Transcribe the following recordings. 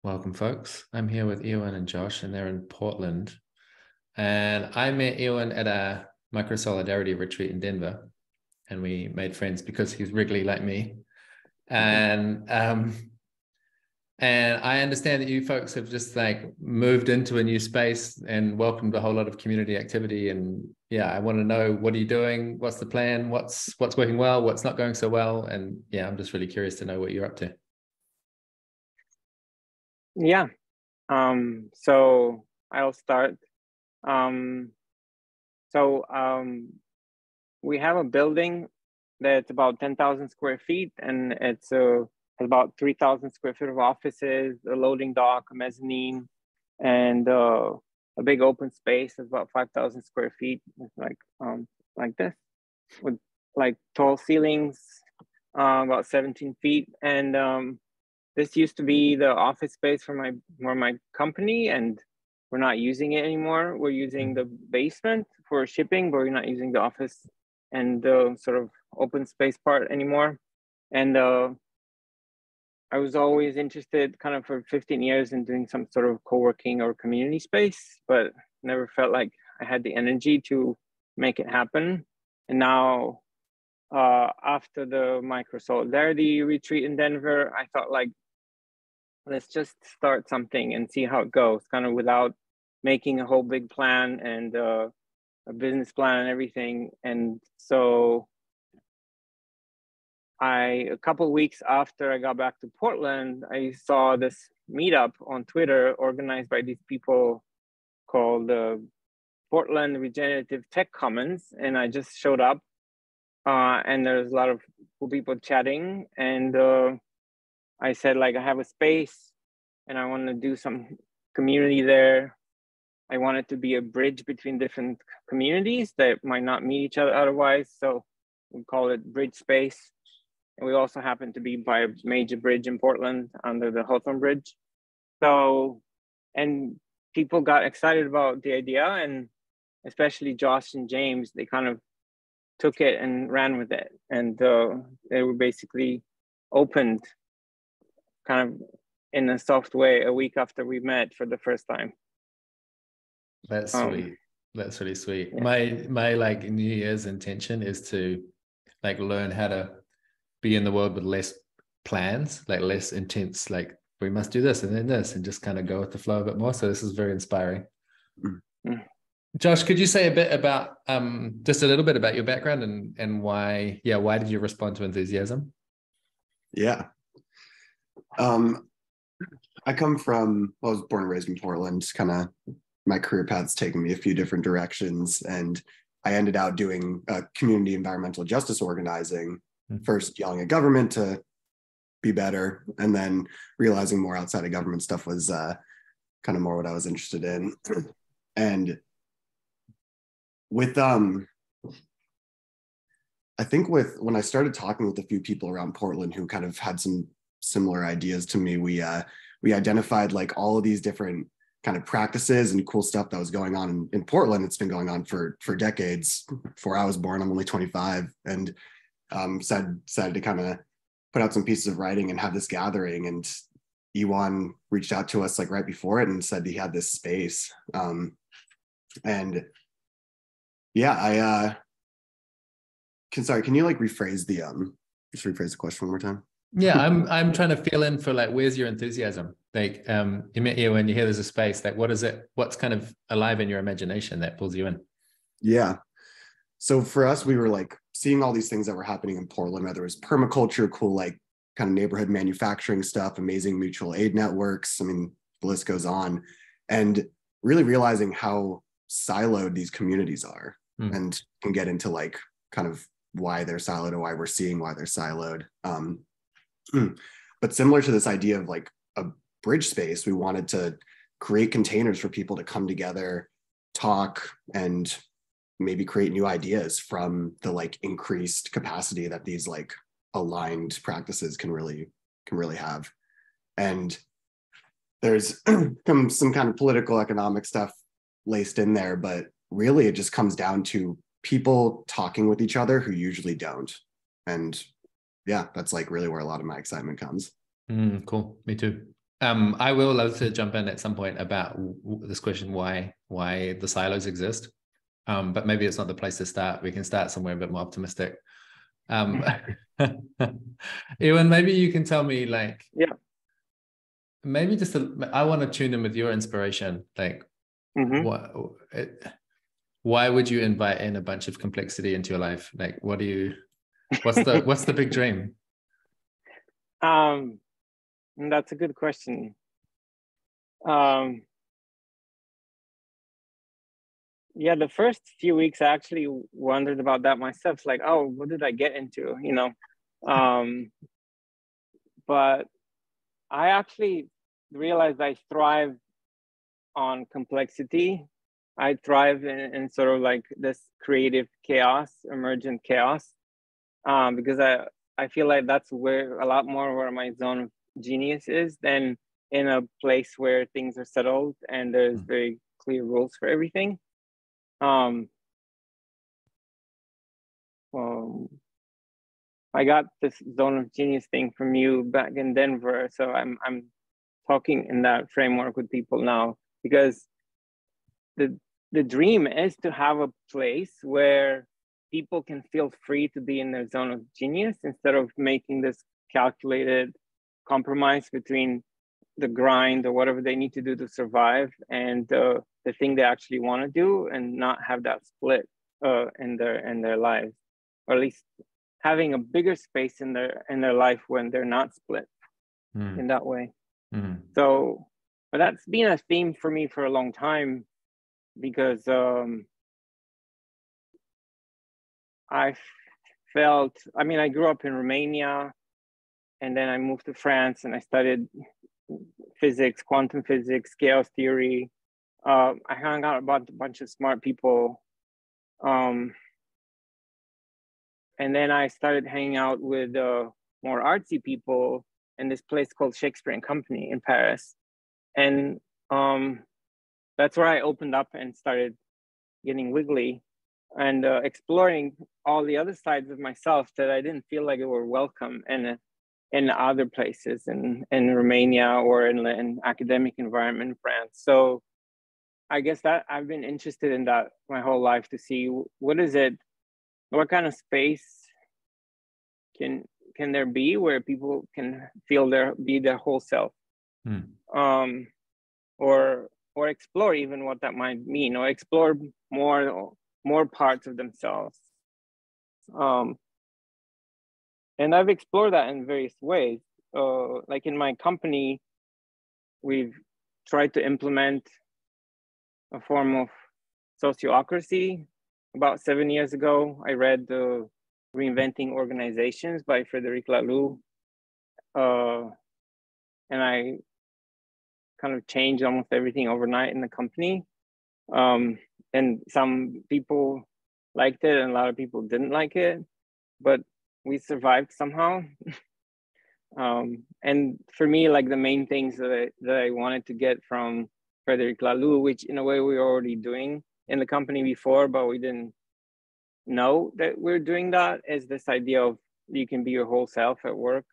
Welcome, folks. I'm here with Ioan and Josh, and they're in Portland. And I met Ioan at a Microsolidarity retreat in Denver, and we made friends because he's wriggly like me. And I understand that you folks have just like moved into a new space and welcomed a whole lot of community activity. And yeah, I want to know, what are you doing? What's the plan? What's working well? What's not going so well? And yeah, I'm just really curious to know what you're up to. Yeah. So I'll start. We have a building that's about 10,000 square feet, and it's has about 3,000 square feet of offices, a loading dock, a mezzanine, and a big open space of about 5,000 square feet, like this, with like tall ceilings, about 17 feet, and this used to be the office space for my company, and we're not using it anymore. We're using the basement for shipping, but we're not using the office and the sort of open space part anymore. And I was always interested, kind of for 15 years, in doing some sort of co-working or community space, but never felt like I had the energy to make it happen. And now, after the Microsolidarity retreat in Denver, I thought, like, let's just start something and see how it goes, kind of without making a whole big plan and a business plan and everything. And so a couple of weeks after I got back to Portland, I saw this meetup on Twitter organized by these people called Portland Regenerative Tech Commons. And I just showed up, and there's a lot of cool people chatting. And I said, like, I have a space and I want to do some community there. I want it to be a bridge between different communities that might not meet each other otherwise. So we call it BridgeSpace. And we also happen to be by a major bridge in Portland, under the Hawthorne Bridge. So, and people got excited about the idea, and especially Josh and James, they kind of took it and ran with it. And they were basically opened kind of in a soft way a week after we met for the first time. That's sweet. That's really sweet. Yeah. My like New Year's intention is to like learn how to be in the world with less plans, like less intense, like we must do this and then this, and just kind of go with the flow a bit more. So this is very inspiring. Mm-hmm. Josh, could you say a bit about just a little bit about your background and why did you respond to enthusiasm? Yeah. I come from, I was born and raised in Portland. Kind of my career path's taken me a few different directions, and I ended out doing community environmental justice organizing, first yelling at government to be better, and then realizing more outside of government stuff was kind of more what I was interested in. And with I think when I started talking with a few people around Portland who kind of had some similar ideas to me, we identified like all of these different kind of practices and cool stuff that was going on in Portland. It's been going on for decades. Before I was born, I'm only 25, and decided to kind of put out some pieces of writing and have this gathering. And Ioan reached out to us like right before it and said he had this space. And yeah, can you like rephrase the question one more time? Yeah, I'm trying to feel in for like, where's your enthusiasm? Like, you met here when you hear there's a space, like, what is it? What's kind of alive in your imagination that pulls you in? Yeah. So for us, we were like seeing all these things that were happening in Portland, whether it was permaculture, cool, like kind of neighborhood manufacturing stuff, amazing mutual aid networks. I mean, the list goes on, and really realizing how siloed these communities are, and can get into like kind of why they're siloed or why we're seeing why they're siloed. But similar to this idea of like a bridge space, we wanted to create containers for people to come together, talk, and maybe create new ideas from the like increased capacity that these like aligned practices can really have. And there's some kind of political economic stuff laced in there, but really it just comes down to people talking with each other who usually don't. And yeah, that's like really where a lot of my excitement comes. Cool. Me too. I will love to jump in at some point about this question, why the silos exist. But maybe it's not the place to start. We can start somewhere a bit more optimistic. Ioan, maybe you can tell me, like, yeah, maybe just I want to tune in with your inspiration. Like, why would you invite in a bunch of complexity into your life? Like, what's the big dream? That's a good question. Yeah, the first few weeks I actually wondered about that myself. It's like, oh, what did I get into? You know, but I actually realized I thrive on complexity. I thrive in sort of like this creative chaos, emergent chaos, because I feel like that's where a lot more where my zone of genius is than in a place where things are settled and there's very clear rules for everything. I got this zone of genius thing from you back in Denver, so I'm talking in that framework with people now, because the dream is to have a place where people can feel free to be in their zone of genius instead of making this calculated compromise between the grind or whatever they need to do to survive and the thing they actually want to do, and not have that split in their lives, or at least having a bigger space in their life when they're not split in that way. So, but that's been a theme for me for a long time, because I felt, I mean, I grew up in Romania, and then I moved to France and I studied physics, quantum physics, chaos theory. I hung out about a bunch of smart people. And then I started hanging out with more artsy people in this place called Shakespeare and Company in Paris. And that's where I opened up and started getting wiggly and exploring all the other sides of myself that I didn't feel like were welcome in other places, in Romania or in academic environment in France. So I guess that I've been interested in that my whole life, to see what kind of space can there be where people can feel be their whole self, or explore even what that might mean, or explore more parts of themselves. And I've explored that in various ways. Like in my company, we've tried to implement a form of sociocracy. About 7 years ago, I read the Reinventing Organizations by Frédéric Laloux. And I kind of changed almost everything overnight in the company. And some people liked it and a lot of people didn't like it, but we survived somehow. And for me, like the main things that I wanted to get from Frédéric Laloux, which in a way we were already doing in the company before, but we didn't know that we're doing that, is this idea of you can be your whole self at work.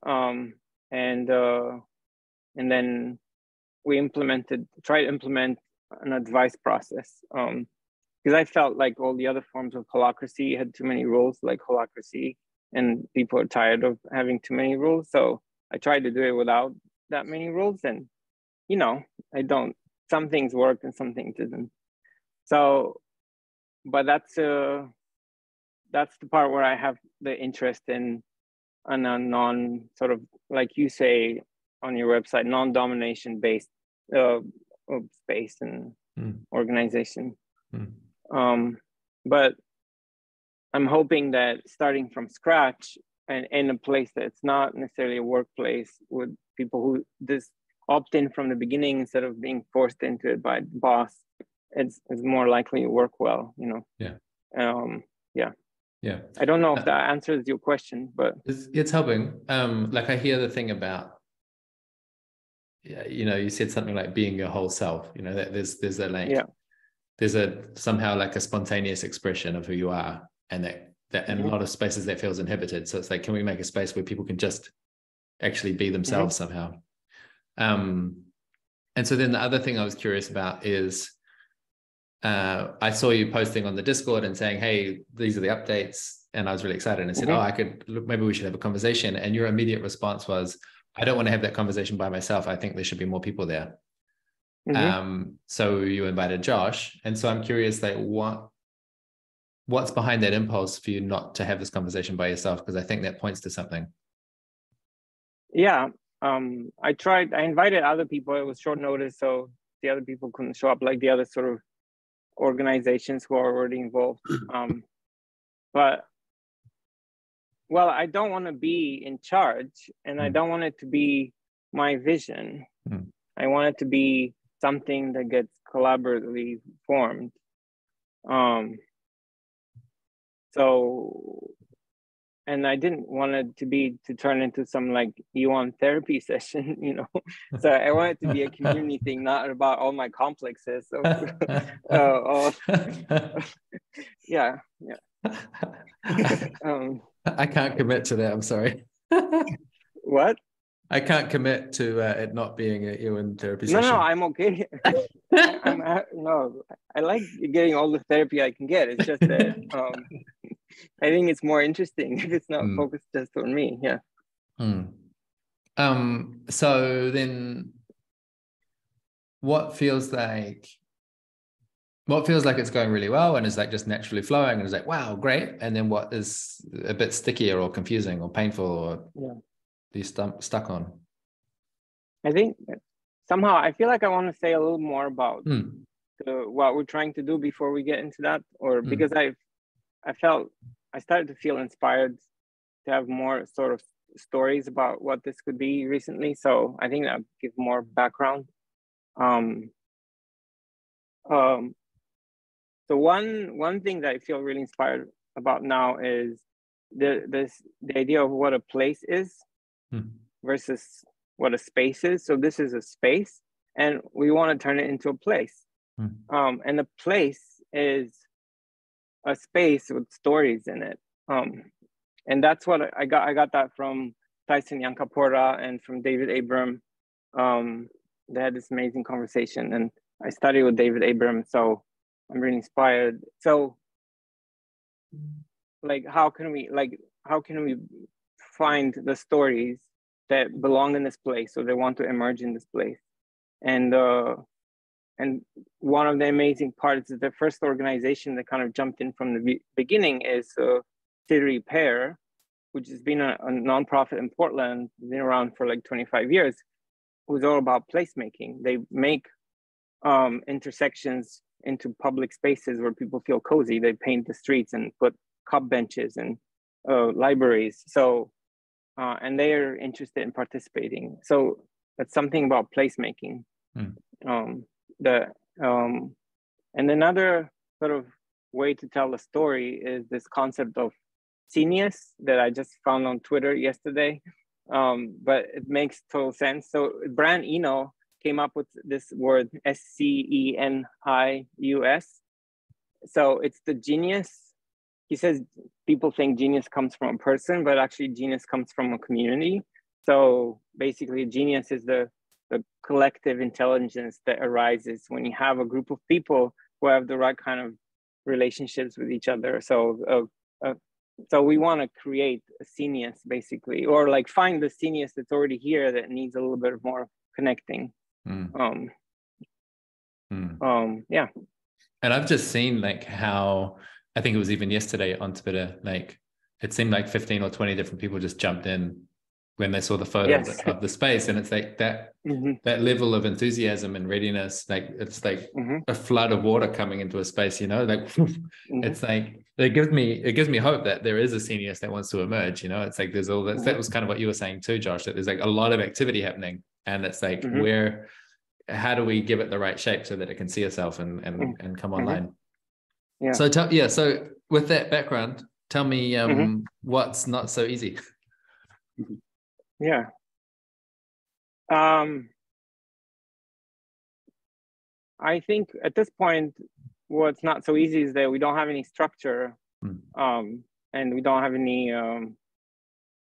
And then we tried to implement an advice process. Because I felt like all the other forms of holacracy had too many rules, like holacracy, and people are tired of having too many rules. So I tried to do it without that many rules, and some things worked and some things didn't. So, but that's the part where I have the interest in a non sort of, like you say on your website, non-domination based space and organization. But I'm hoping that starting from scratch and in a place that's not necessarily a workplace, with people who just opt in from the beginning instead of being forced into it by the boss, it's more likely to work well, Yeah. I don't know if that answers your question, but it's helping. Like I hear the thing about, you said something like being your whole self, that there's a like, there's somehow like a spontaneous expression of who you are, and that in a lot of spaces that feels inhibited. So it's like, can we make a space where people can just actually be themselves somehow? And so then the other thing I was curious about is I saw you posting on the Discord and saying, hey, these are the updates. And I was really excited. And I said, maybe we should have a conversation. And your immediate response was, I don't want to have that conversation by myself. I think there should be more people there. So you invited Josh. And so I'm curious, like, what's behind that impulse for you not to have this conversation by yourself? Because I think that points to something. Yeah. I invited other people. It was short notice, so the other people couldn't show up, like the other sort of organizations who are already involved. But well, I don't want to be in charge, and I don't want it to be my vision. I want it to be something that gets collaboratively formed. So, and I didn't want it to turn into some like Ioan therapy session, you know. So I want it to be a community thing, not about all my complexes. So, yeah. I can't commit to that. I'm sorry. What? I can't commit to it not being a Ioan therapy session. No, I'm okay. I like getting all the therapy I can get. It's just that I think it's more interesting if it's not focused just on me. Yeah. So then, what feels like it's going really well and is like just naturally flowing and is like, wow, great. And then what is a bit stickier or confusing or painful or be stuck on? I think somehow I feel like I want to say a little more about what we're trying to do before we get into that, or because I started to feel inspired to have more sort of stories about what this could be recently. So I think that gives more background. So one thing that I feel really inspired about now is the idea of what a place is versus what a space is. So this is a space, and we want to turn it into a place. And a place is a space with stories in it. And that's what I got that from Tyson Yunkaporta and from David Abram. They had this amazing conversation, and I studied with David Abram, so I'm really inspired. So like how can we find the stories that belong in this place, so they want to emerge in this place? And one of the amazing parts is the first organization that kind of jumped in from the beginning is City Repair, which has been a nonprofit in Portland, been around for like 25 years, who's all about placemaking. They make intersections into public spaces where people feel cozy. They paint the streets and put cup benches and libraries. So, and they are interested in participating. So that's something about placemaking. And another sort of way to tell a story is this concept of scenius that I just found on Twitter yesterday, but it makes total sense. So Brian Eno came up with this word, SCENIUS. So it's the genius. He says people think genius comes from a person, but actually genius comes from a community. So basically genius is the collective intelligence that arises when you have a group of people who have the right kind of relationships with each other. So so we want to create a scenius basically, or like find the scenius that's already here that needs a little bit more connecting. Yeah. And I've just seen like how, I think it was even yesterday on Twitter, like it seemed like 15 or 20 different people just jumped in when they saw the photo of the space. And it's like that that level of enthusiasm and readiness, like it's like a flood of water coming into a space, you know, like it's like it gives me hope that there is a scenius that wants to emerge, you know. It's like there's all that. That was kind of what you were saying too, Josh, that there's like a lot of activity happening, and it's like how do we give it the right shape so that it can see itself and come online? Yeah. So with that background, tell me what's not so easy. Yeah. I think at this point, what's not so easy is that we don't have any structure, and we don't have any.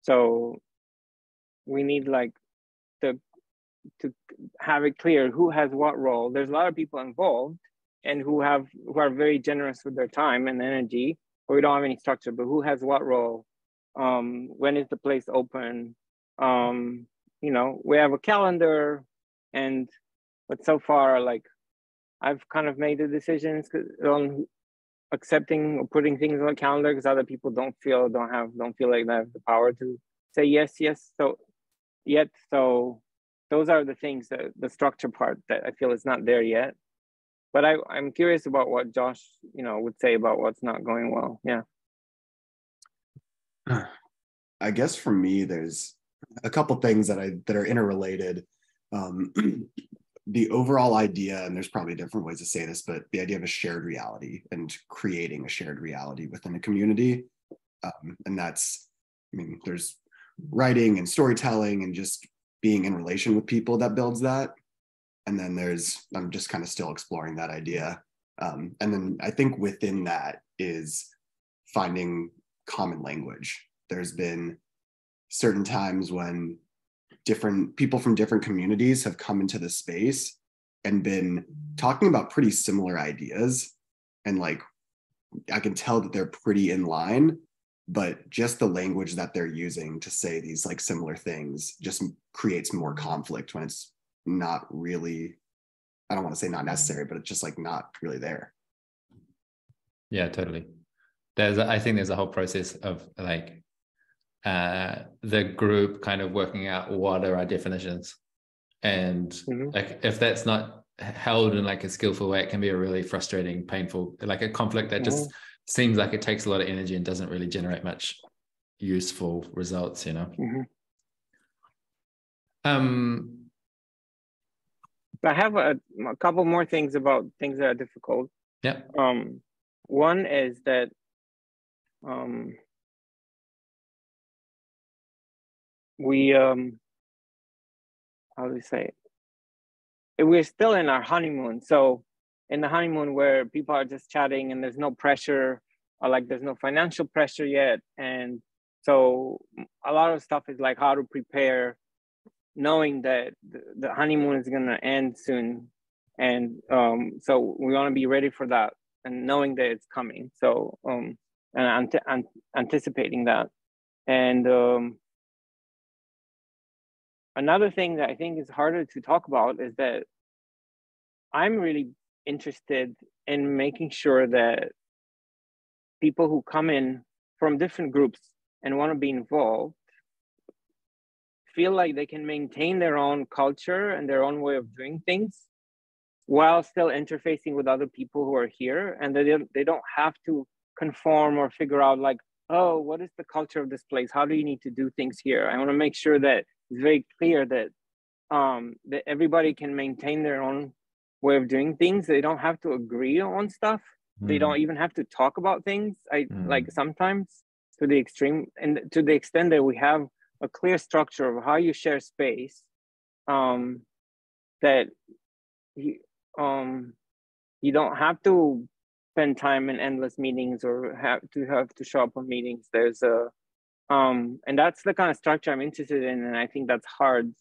So we need like to have it clear who has what role. There's a lot of people involved and who are very generous with their time and energy, but we don't have any structure, but who has what role? When is the place open? You know, we have a calendar, but so far, like, I've kind of made the decisions on accepting or putting things on the calendar because other people don't feel like they have the power to say yes. So those are the things, that the structure part, that I feel is not there yet. But I'm curious about what Josh, would say about what's not going well. Yeah. I guess for me, there's a couple things that are interrelated. The overall idea, and there's probably different ways to say this, but the idea of a shared reality and creating a shared reality within a community. And that's, there's writing and storytelling and just being in relation with people that builds that. And then I'm just kind of still exploring that idea. And then I think within that is finding common language. There's been certain times when different people from different communities have come into the space and been talking about pretty similar ideas. And like, I can tell that they're pretty in line, but just the language that they're using to say these like similar things just creates more conflict when it's not really, I don't want to say not necessary, but it's just like not really there. Yeah, totally. I think there's a whole process of like, the group kind of working out what are our definitions, and like if that's not held in like a skillful way, it can be a really frustrating, painful, like a conflict that just seems like it takes a lot of energy and doesn't really generate much useful results, I have a couple more things about things that are difficult. Yeah. One is that we how do we say it? We're still in our honeymoon. So in the honeymoon where people are just chatting and there's no pressure, or like there's no financial pressure yet. And so a lot of stuff is like how to prepare, knowing that the honeymoon is going to end soon. And so we want to be ready for that and knowing that it's coming. So, and anticipating that. And another thing that I think is harder to talk about is that I'm really interested in making sure that people who come in from different groups and want to be involved feel like they can maintain their own culture and their own way of doing things while still interfacing with other people who are here, and they don't have to conform or figure out like, oh, what is the culture of this place? How do you need to do things here? I want to make sure that it's very clear that that everybody can maintain their own way of doing things. They don't have to agree on stuff. They don't even have to talk about things. Like sometimes to the extreme, and to the extent that we have a clear structure of how you share space, that you don't have to spend time in endless meetings or have to show up on meetings. There's and that's the kind of structure I'm interested in, and I think that's hard.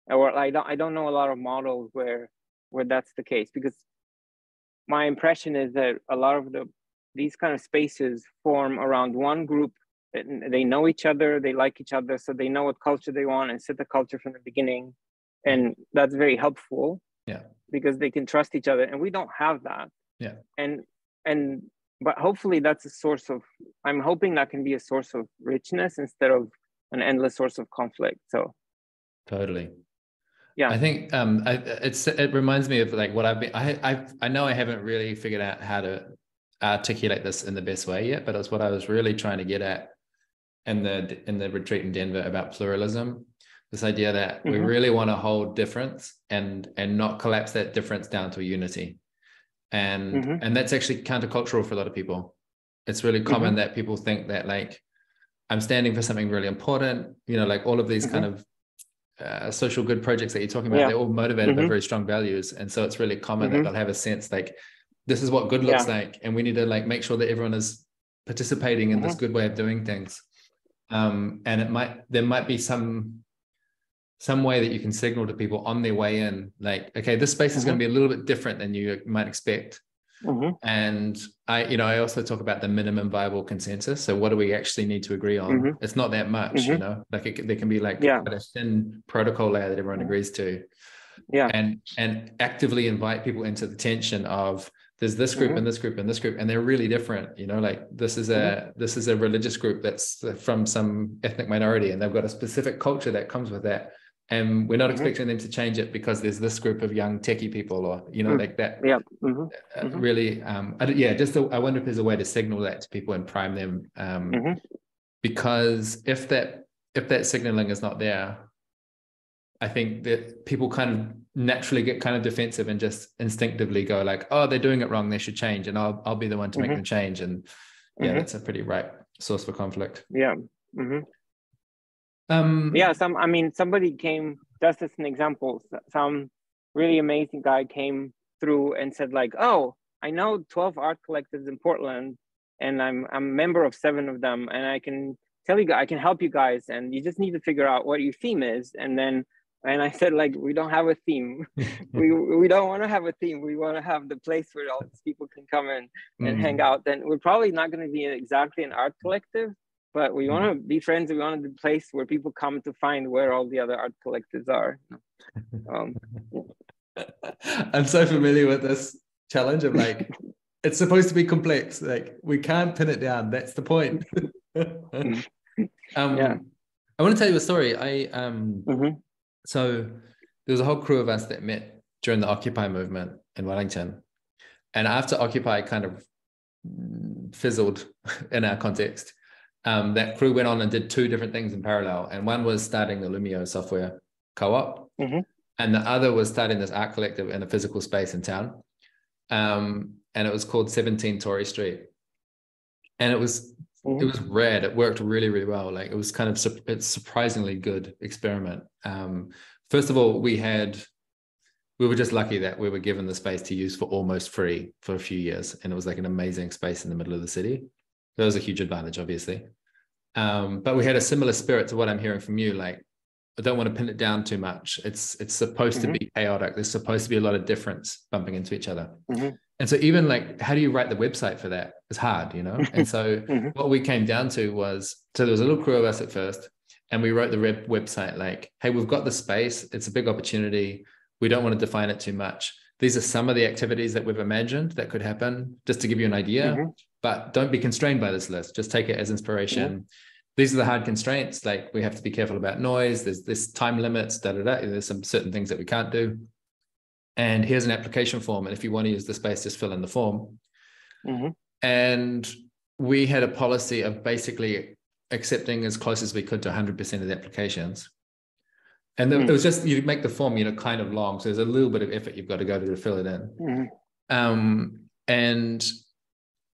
Or I don't know a lot of models where that's the case, because my impression is that a lot of these kind of spaces form around one group. They know each other, they like each other, so they know what culture they want and set the culture from the beginning, and that's very helpful. Yeah, because they can trust each other, and we don't have that. Yeah, but hopefully that's a source of. I'm hoping that can be a source of richness instead of an endless source of conflict. So, totally. Yeah, I think it reminds me of like what I've been. I know I haven't really figured out how to articulate this in the best way yet, but it's what I was really trying to get at in the retreat in Denver about pluralism. This idea that we really want to hold difference and not collapse that difference down to a unity, and that's actually countercultural for a lot of people. It's really common that people think that like I'm standing for something really important, like all of these kind of social good projects that you're talking about, they're all motivated by very strong values. And so it's really common that they'll have a sense like, this is what good looks like. And we need to like make sure that everyone is participating in this good way of doing things. And there might be some some way that you can signal to people on their way in, like, okay, this space is going to be a little bit different than you might expect. And I also talk about the minimum viable consensus. So what do we actually need to agree on? It's not that much, like there can be like quite a thin protocol layer that everyone agrees to. And actively invite people into the tension of there's this group and this group and this group, and they're really different, like this is a religious group that's from some ethnic minority, and they've got a specific culture that comes with that, and we're not expecting them to change it because there's this group of young techie people, or like that. Really, I wonder if there's a way to signal that to people and prime them, because if that signaling is not there, I think that people kind of naturally get kind of defensive and just instinctively go like, oh, they're doing it wrong, they should change, and I'll be the one to make them change. And that's a pretty ripe source for conflict. Somebody came, just as an example, some really amazing guy came through and said like, oh, I know 12 art collectives in Portland, and I'm a member of 7 of them, and I can tell you, I can help you guys, and you just need to figure out what your theme is. And I said, like, we don't have a theme. we don't want to have a theme. We want to have the place where all these people can come in and hang out. And we're probably not going to be exactly an art collective, but we want to be friends. We want to be a place where people come to find where all the other art collectives are. I'm so familiar with this challenge of like, it's supposed to be complex. Like, we can't pin it down. That's the point. I want to tell you a story. So there was a whole crew of us that met during the Occupy movement in Wellington. And after Occupy kind of fizzled in our context, that crew went on and did 2 different things in parallel. And one was starting the Lumio software co-op. And the other was starting this art collective in a physical space in town. And it was called 17 Tory Street. And it was rad. It worked really, really well. Like, it was kind of it's surprisingly good experiment. First of all, we were just lucky that we were given the space to use for almost free for a few years. And it was like an amazing space in the middle of the city. That was a huge advantage, obviously. But we had a similar spirit to what I'm hearing from you. Like, I don't want to pin it down too much. It's supposed to be chaotic. There's supposed to be a lot of difference bumping into each other. And so even like, how do you write the website for that? It's hard, And so what we came down to was, so there was a little crew of us at first, and we wrote the website like, hey, we've got the space. It's a big opportunity. We don't want to define it too much. These are some of the activities that we've imagined that could happen, just to give you an idea, but don't be constrained by this list. Just take it as inspiration. These are the hard constraints. Like, we have to be careful about noise. There's time limits, There's some certain things that we can't do. And here's an application form. And if you want to use the space, just fill in the form. And we had a policy of basically accepting as close as we could to 100% of the applications. And it was just, you make the form, kind of long. So there's a little bit of effort you've got to go to fill it in. And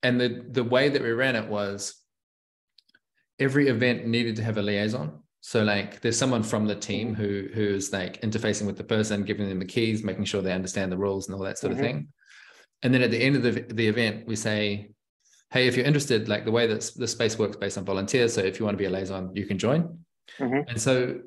the way that we ran it was, every event needed to have a liaison. So like, there's someone from the team who's like interfacing with the person, giving them the keys, making sure they understand the rules and all that sort of thing. And then at the end of the event, we say, hey, if you're interested, like, the way that the space works based on volunteers. So if you want to be a liaison, you can join. And so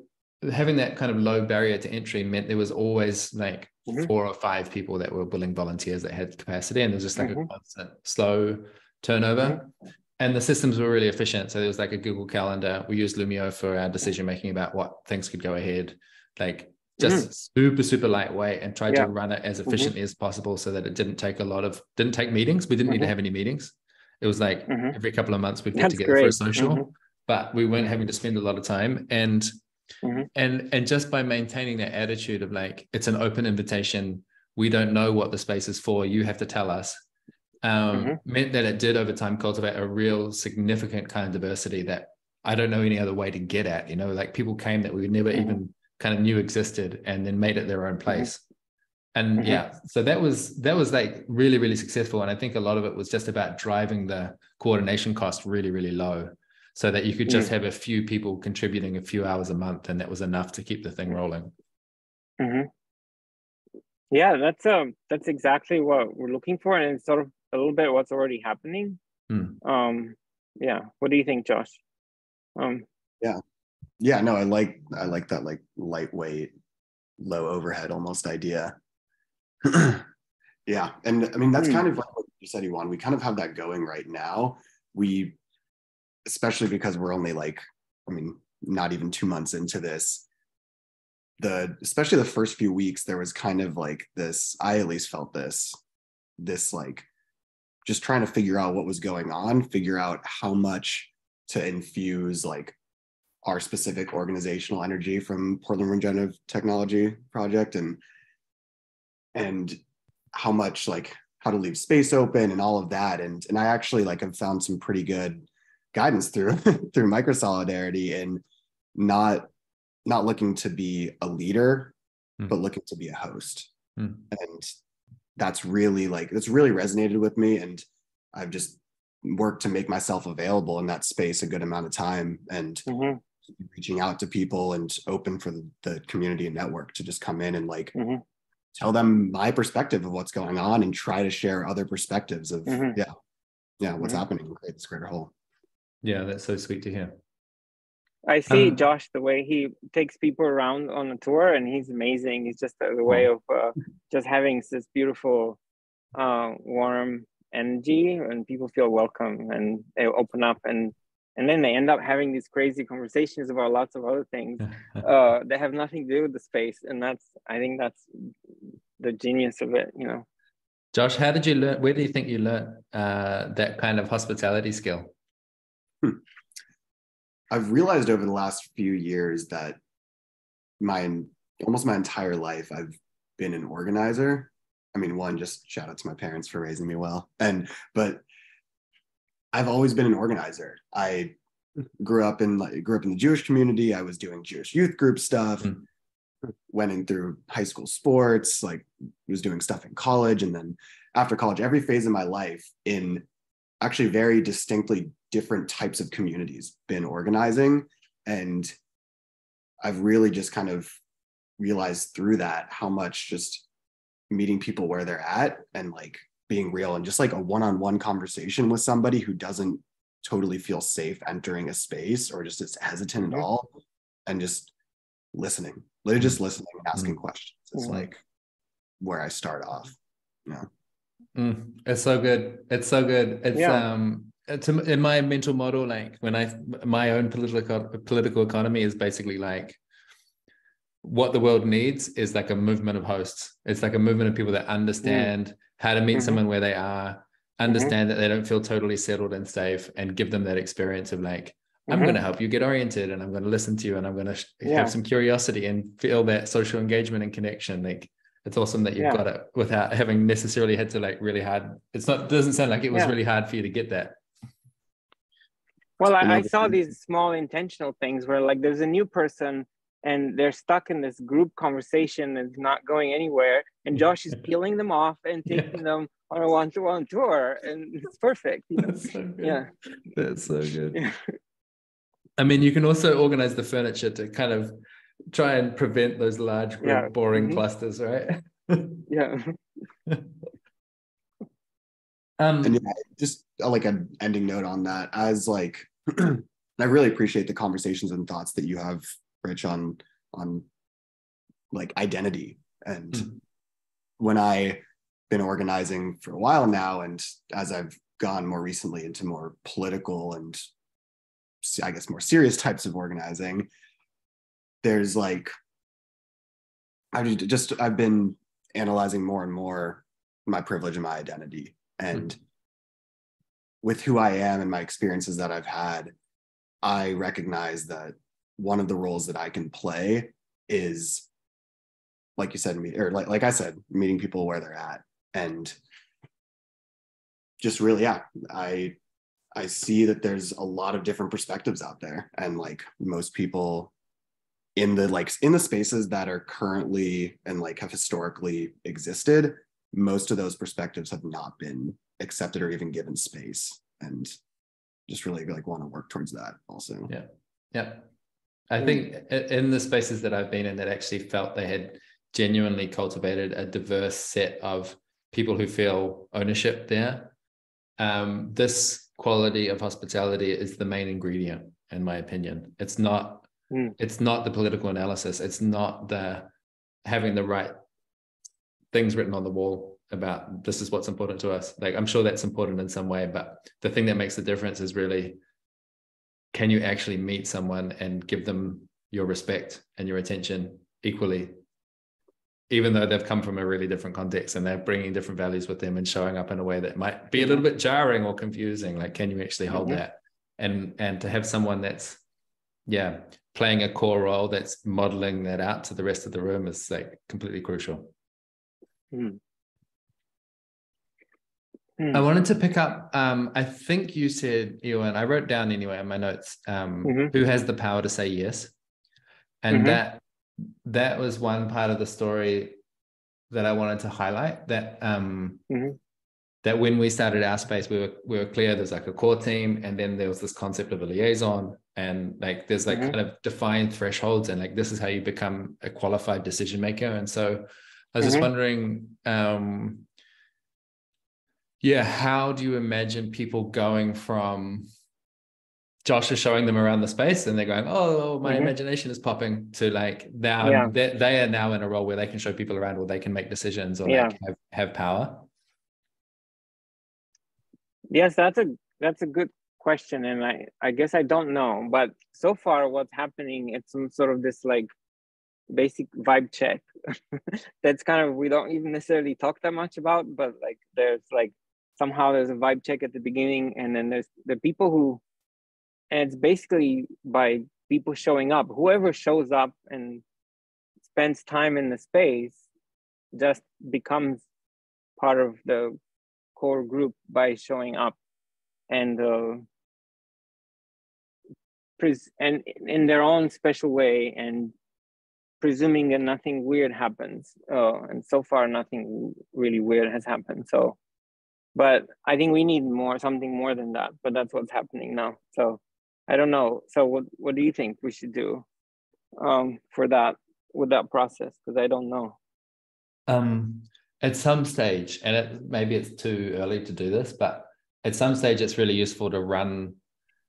having that kind of low barrier to entry meant there was always like 4 or 5 people that were willing volunteers that had capacity. And there was just like a constant slow turnover. And the systems were really efficient. So there was like a Google Calendar. We used Lumio for our decision-making about what things could go ahead, like just super, super lightweight, and tried to run it as efficiently as possible so that it didn't take meetings. We didn't need to have any meetings. It was like every couple of months we'd get together for a social, but we weren't having to spend a lot of time. And just by maintaining that attitude of like, it's an open invitation. We don't know what the space is for. You have to tell us. Meant that it did over time cultivate a real significant kind of diversity that I don't know any other way to get at, like people came that we never even kind of knew existed, and then made it their own place. And so that was like really, really successful. And I think a lot of it was just about driving the coordination cost really, really low, so that you could just have a few people contributing a few hours a month, and that was enough to keep the thing rolling. Yeah, that's exactly what we're looking for, and it's sort of a little bit what's already happening. What do you think, Josh? Yeah, Yeah, no, I like that like lightweight, low overhead almost idea. Yeah, and I mean that's kind of like what you said, Ioan. We kind of have that going right now. We, especially because we're only like, I mean, not even 2 months into this. Especially the first few weeks, there was kind of like this. I at least felt this like just trying to figure out what was going on, figure out how much to infuse like our specific organizational energy from Portland Regenerative Technology Project, and how much like how to leave space open and all of that. And I actually like have found some pretty good guidance through through Microsolidarity, and not looking to be a leader, but looking to be a host. And that's really resonated with me. And I've just worked to make myself available in that space a good amount of time, and reaching out to people and open for the community and network to just come in and like tell them my perspective of what's going on, and try to share other perspectives of what's happening and create this greater whole. Yeah, that's so sweet to hear. I see Josh, the way he takes people around on a tour, and he's amazing. He's just the way of just having this beautiful, warm energy, and people feel welcome and they open up, and then they end up having these crazy conversations about lots of other things that have nothing to do with the space. And I think that's the genius of it, you know. Josh, how did you learn? Where do you think you learned that kind of hospitality skill? I've realized over the last few years that almost my entire life I've been an organizer. I mean, one, just shout out to my parents for raising me well, but I've always been an organizer. I grew up in the Jewish community. I was doing Jewish youth group stuff, went in through high school sports, like was doing stuff in college, and then after college, every phase of my life in actually very distinctly different types of communities been organizing. And I've really just kind of realized through that how much just meeting people where they're at, and like being real, and just like a one-on-one conversation with somebody who doesn't totally feel safe entering a space, or just is hesitant at all, and just listening, literally just listening and asking questions. It's like where I start off. It's so good. It's so good. It's in my mental model, like my own political economy is basically like, what the world needs is like a movement of hosts. It's like a movement of people that understand how to meet someone where they are, understand that they don't feel totally settled and safe, and give them that experience of like, I'm going to help you get oriented, and I'm going to listen to you, and I'm going to have some curiosity and feel that social engagement and connection. Like, it's awesome that you've got it without having necessarily had to like really hard. Doesn't sound like it was really hard for you to get that. Well, I saw these small intentional things where like there's a new person and they're stuck in this group conversation and not going anywhere, and Josh is peeling them off and taking them on a one-to-one tour, and it's perfect. You know? That's so good. That's so good. I mean, you can also organize the furniture to kind of try and prevent those large group boring clusters, right? And just like an ending note on that, as like I really appreciate the conversations and thoughts that you have, Rich, on like identity. And when I've been organizing for a while now, and as I've gone more recently into more political and I guess more serious types of organizing, there's like I've been analyzing more and more my privilege and my identity, and with who I am and my experiences that I've had, I recognize that one of the roles that I can play is, like you said, like I said, meeting people where they're at, and just really, I see that there's a lot of different perspectives out there, and like most people in the spaces that are currently and like have historically existed, most of those perspectives have not been accepted or even given space, and just really like want to work towards that also. I think in the spaces that I've been in that actually felt they had genuinely cultivated a diverse set of people who feel ownership there, this quality of hospitality is the main ingredient, in my opinion. It's not It's not the political analysis. It's not the having the right things written on the wall about this is what's important to us. Like, I'm sure that's important in some way, but the thing that makes the difference is really, can you actually meet someone and give them your respect and your attention equally, even though they've come from a really different context and they're bringing different values with them and showing up in a way that might be a little bit jarring or confusing. Like, can you actually hold that? And to have someone that's, playing a core role that's modeling that out to the rest of the room is like completely crucial. I wanted to pick up, I think you said, Ioan, I wrote down anyway in my notes, who has the power to say yes? And that was one part of the story that I wanted to highlight, that that when we started our space, we were clear there's like a core team, and then there was this concept of a liaison, and like there's like kind of defined thresholds, and like this is how you become a qualified decision maker. And so I was just wondering, how do you imagine people going from Josh is showing them around the space and they're going, oh, my imagination is popping, to like now they are now in a role where they can show people around, or they can make decisions, or like have power? Yes, that's a good question, and I guess I don't know, but so far what's happening, it's some sort of this like basic vibe check that's kind of, we don't even necessarily talk that much about, but like there's like somehow there's a vibe check at the beginning, and then there's the people who, and it's basically by people showing up. Whoever shows up and spends time in the space just becomes part of the core group by showing up, and in their own special way, and presuming that nothing weird happens. And so far, nothing really weird has happened. So, but I think we need something more than that. But that's what's happening now. So I don't know. So what do you think we should do for that, with that process? Because I don't know. At some stage, and maybe it's too early to do this, but at some stage it's really useful to run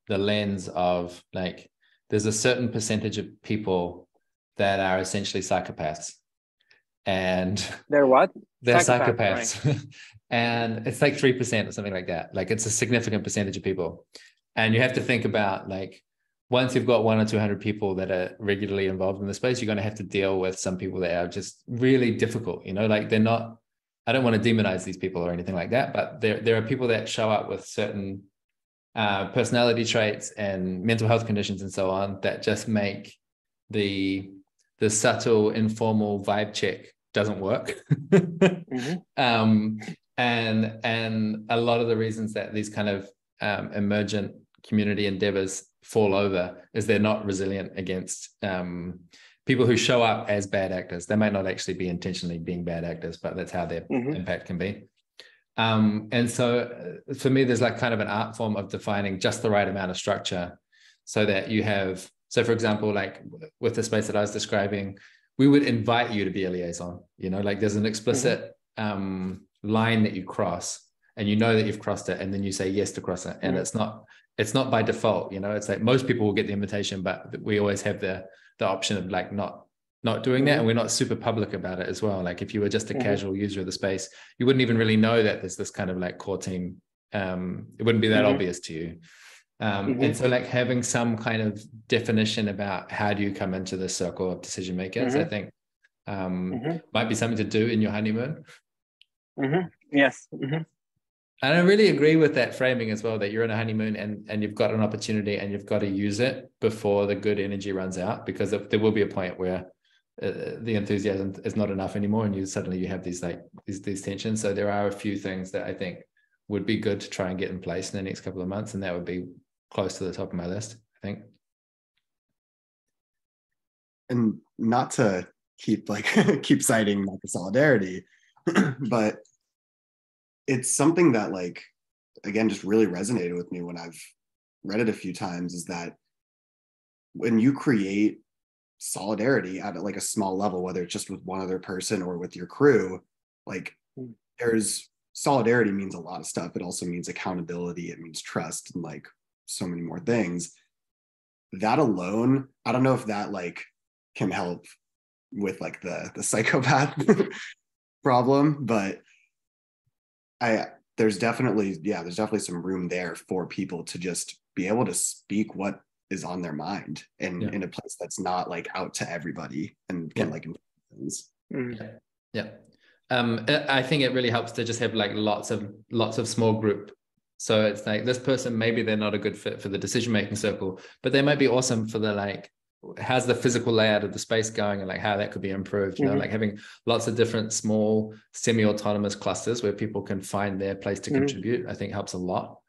the lens of like, there's a certain percentage of people that are essentially psychopaths, and they're what? They're psychopaths. Right. And it's like 3% or something like that. Like, it's a significant percentage of people, and you have to think about like, once you've got 100 or 200 people that are regularly involved in the space, you're going to have to deal with some people that are just really difficult, like they're not, I don't want to demonize these people or anything like that, but there are people that show up with certain personality traits and mental health conditions and so on that just make the subtle informal vibe check doesn't work. And a lot of the reasons that these kind of emergent community endeavors fall over is they're not resilient against people who show up as bad actors. They might not actually be intentionally being bad actors, but that's how their impact can be. And so for me, there's like kind of an art form of defining just the right amount of structure so that you have, so for example, like with the space that I was describing, we would invite you to be a liaison, like there's an explicit line that you cross, and that you've crossed it, and then you say yes to cross it. And it's not by default, it's like most people will get the invitation, but we always have the option of like not doing that. And we're not super public about it as well. Like if you were just a casual user of the space, you wouldn't even really know that there's this kind of like core team. It wouldn't be that obvious to you. And so like having some kind of definition about how do you come into this circle of decision makers, I think might be something to do in your honeymoon. Yes. And I really agree with that framing as well, that you're in a honeymoon and you've got an opportunity and you've got to use it before the good energy runs out, because there will be a point where the enthusiasm is not enough anymore, and you suddenly have these tensions. So there are a few things that I think would be good to try and get in place in the next couple of months, and that would be close to the top of my list, I think. And not to keep citing Microsolidarity, but it's something that like, again, just really resonated with me when I've read it a few times, is that when you create solidarity at like a small level, whether it's just with one other person or with your crew, like there's solidarity means a lot of stuff. It also means accountability. It means trust, and like so many more things. that alone, I don't know if that like can help with like the psychopath problem, but there's definitely some room there for people to just be able to speak what is on their mind in a place that's not like out to everybody and can like things. Yeah. I think it really helps to just have like lots of small group. So it's like this person, maybe they're not a good fit for the decision-making circle, but they might be awesome for the like, how's the physical layout of the space going and like how that could be improved, you know, like having lots of different small semi-autonomous clusters where people can find their place to contribute, I think helps a lot.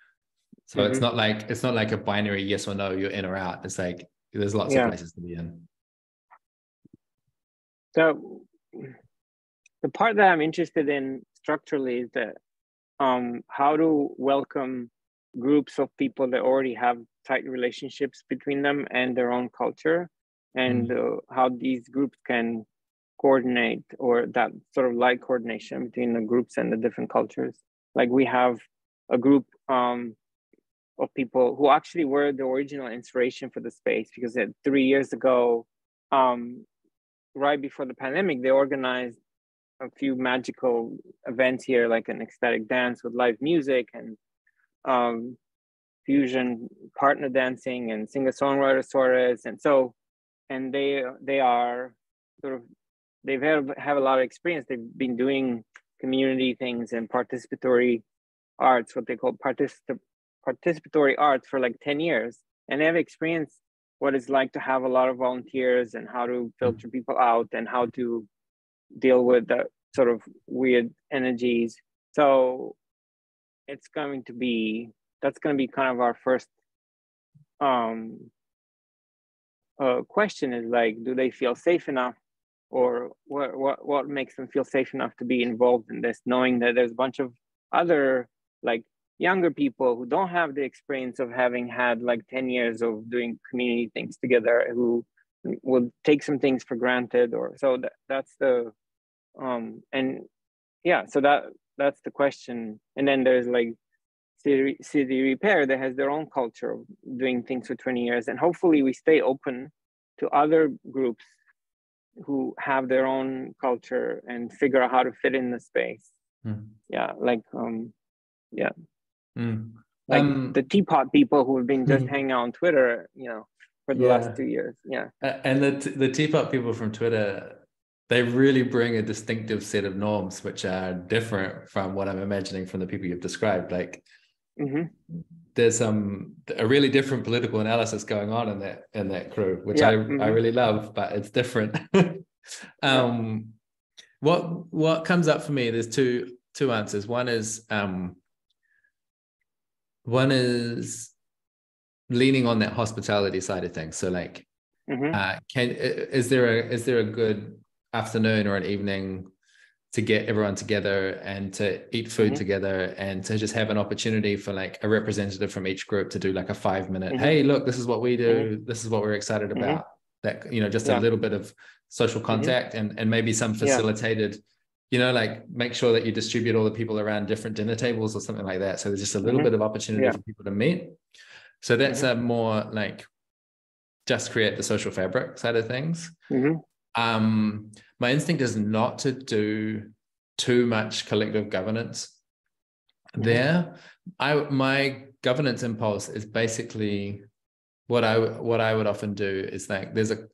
So it's not like a binary yes or no, you're in or out. It's like there's lots of places to be in. So the part that I'm interested in structurally is that how to welcome groups of people that already have tight relationships between them and their own culture, and how these groups can coordinate, or that sort of light coordination between the groups and the different cultures. Like we have a group of people who actually were the original inspiration for the space, because 3 years ago, right before the pandemic, they organized a few magical events here, like an ecstatic dance with live music and fusion partner dancing and singer-songwriter stories. And they are sort of, have a lot of experience. They've been doing community things and participatory arts, what they call participatory arts, for like 10 years. And they have experienced what it's like to have a lot of volunteers and how to filter people out and how to deal with the sort of weird energies. So that's going to be kind of our first question, is like, do they feel safe enough, or what makes them feel safe enough to be involved in this, knowing that there's a bunch of other like younger people who don't have the experience of having had like 10 years of doing community things together, who will take some things for granted, or so that's the so that's the question. And then there's like City Repair that has their own culture of doing things for 20 years, and hopefully we stay open to other groups who have their own culture and figure out how to fit in the space. Like the teapot people who have been just hanging out on Twitter, you know, for the last 2 years. And the teapot people from Twitter, they really bring a distinctive set of norms which are different from what I'm imagining from the people you've described. Like there's a really different political analysis going on in that crew, which I really love, but it's different. What comes up for me, there's two answers. One is leaning on that hospitality side of things. So like is there a good afternoon or an evening to get everyone together and to eat food together, and to just have an opportunity for like a representative from each group to do like a 5-minute, hey, look, this is what we do, this is what we're excited about, that, you know, just a little bit of social contact and maybe some facilitated, you know, like make sure that you distribute all the people around different dinner tables or something like that, so there's just a little bit of opportunity for people to meet. So that's a more like just create the social fabric side of things. My instinct is not to do too much collective governance there. My governance impulse is basically what I would often do is like there's like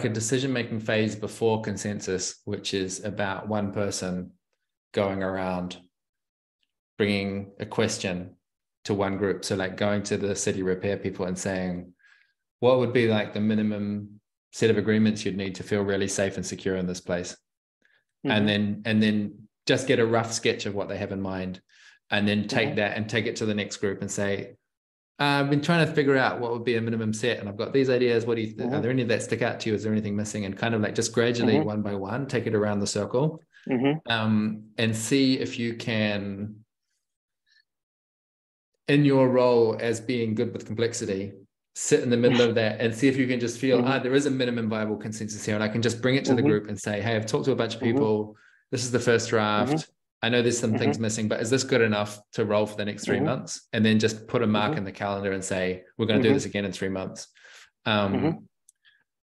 a decision-making phase before consensus, which is about one person going around bringing a question to one group. So like going to the City Repair people and saying, what would be like the minimum set of agreements you'd need to feel really safe and secure in this place? And then just get a rough sketch of what they have in mind, and then take that and take it to the next group and say, I've been trying to figure out what would be a minimum set, and I've got these ideas. What do you are there any that stick out to you? Is there anything missing? And kind of like just gradually one by one, take it around the circle, and see if you can, in your role as being good with complexity, sit in the middle of that and see if you can just feel, there is a minimum viable consensus here, and I can just bring it to the group and say, hey, I've talked to a bunch of people. This is the first draft. I know there's some things missing, but is this good enough to roll for the next 3 months? And then just put a mark in the calendar and say, we're going to do this again in 3 months. And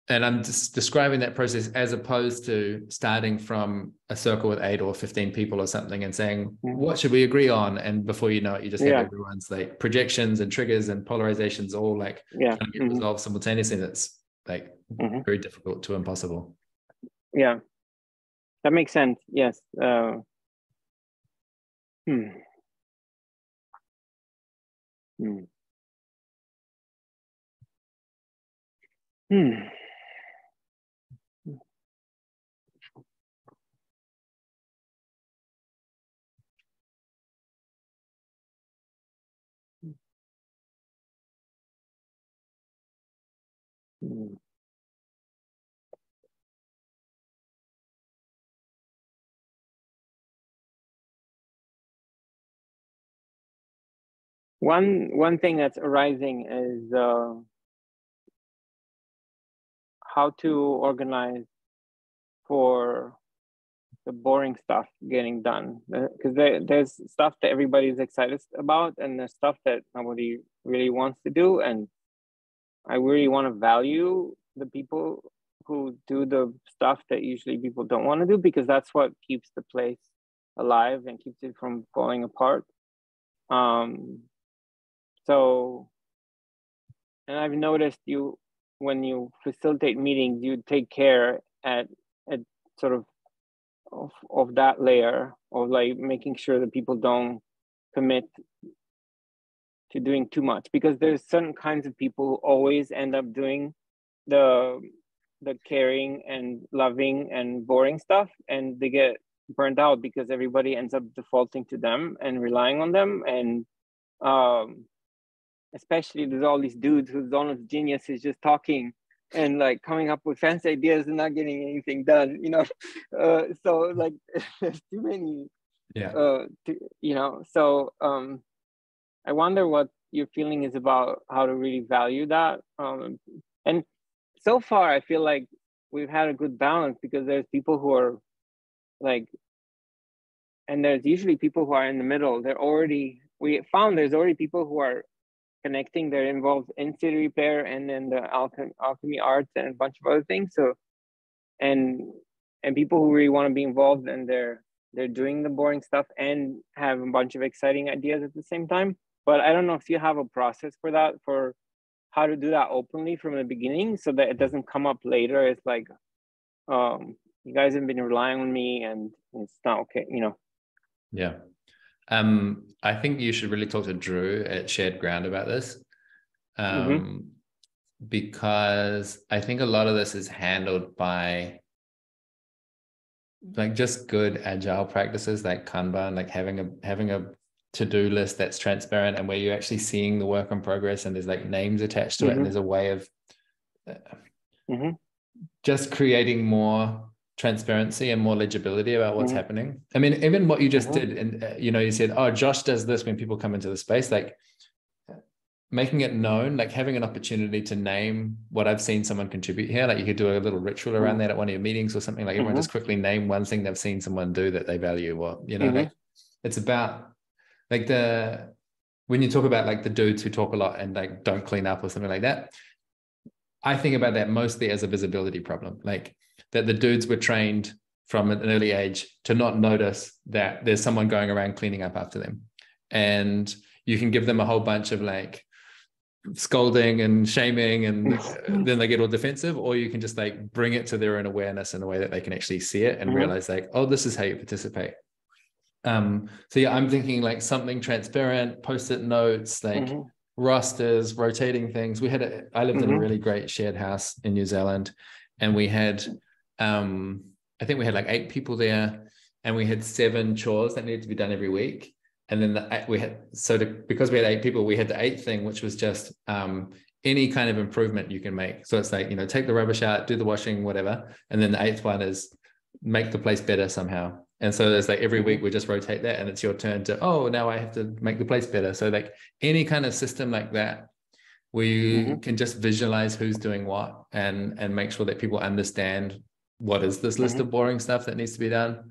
I'm just describing that process as opposed to starting from a circle with 8 or 15 people or something and saying, what should we agree on? And before you know it, you just have everyone's like projections and triggers and polarizations all like trying to get resolved simultaneously. That's like very difficult to impossible. Yeah, that makes sense. Yes. One thing that's arising is how to organize for the boring stuff getting done, because there's stuff that everybody's excited about and there's stuff that nobody really wants to do, and I really want to value the people who do the stuff that usually people don't want to do, because that's what keeps the place alive and keeps it from falling apart. So, and I've noticed you, when you facilitate meetings, you take care at sort of that layer of like making sure that people don't commit to doing too much, because there's certain kinds of people who always end up doing the caring and loving and boring stuff, and they get burnt out because everybody ends up defaulting to them and relying on them. And especially there's all these dudes whose own genius is just talking and like coming up with fancy ideas and not getting anything done, you know. So like there's too many, you know. So I wonder what your feeling is about how to really value that. And so far, I feel like we've had a good balance, because there's people who are like, and there's usually people who are in the middle. We found there's already people who are connecting. They're involved in city repair and then the alchemy arts and a bunch of other things. So, and people who really want to be involved, and they're doing the boring stuff and have a bunch of exciting ideas at the same time. But I don't know if you have a process for that, for how to do that openly from the beginning, so that it doesn't come up later. It's like, you guys have been relying on me and it's not okay, you know? Yeah. I think you should really talk to Drew at Shared Ground about this. Because I think a lot of this is handled by like just good agile practices like Kanban, like having a to-do list that's transparent and where you're actually seeing the work in progress and there's like names attached to it, and there's a way of just creating more transparency and more legibility about what's happening. I mean, even what you just did, and you know, you said, oh, Josh does this when people come into the space, like making it known, like having an opportunity to name what I've seen someone contribute here. Like you could do a little ritual around that at one of your meetings or something, like everyone just quickly name one thing they've seen someone do that they value, or, you know, like it's about like when you talk about like the dudes who talk a lot and like don't clean up or something like that, I think about that mostly as a visibility problem, like that the dudes were trained from an early age to not notice that there's someone going around cleaning up after them. And you can give them a whole bunch of like scolding and shaming, and then they get all defensive, or you can just like bring it to their own awareness in a way that they can actually see it and realize like, oh, this is how you participate. So yeah, I'm thinking like something transparent, post-it notes, like rosters, rotating things. I lived in a really great shared house in New Zealand, and we had, I think we had like 8 people there, and we had 7 chores that needed to be done every week. And then because we had 8 people, we had the 8th thing, which was just any kind of improvement you can make. So it's like, you know, take the rubbish out, do the washing, whatever. And then the 8th one is make the place better somehow. And so there's like every week we just rotate that, and it's your turn to, oh, now I have to make the place better. So like any kind of system like that, where you can just visualize who's doing what and make sure that people understand what is this list of boring stuff that needs to be done.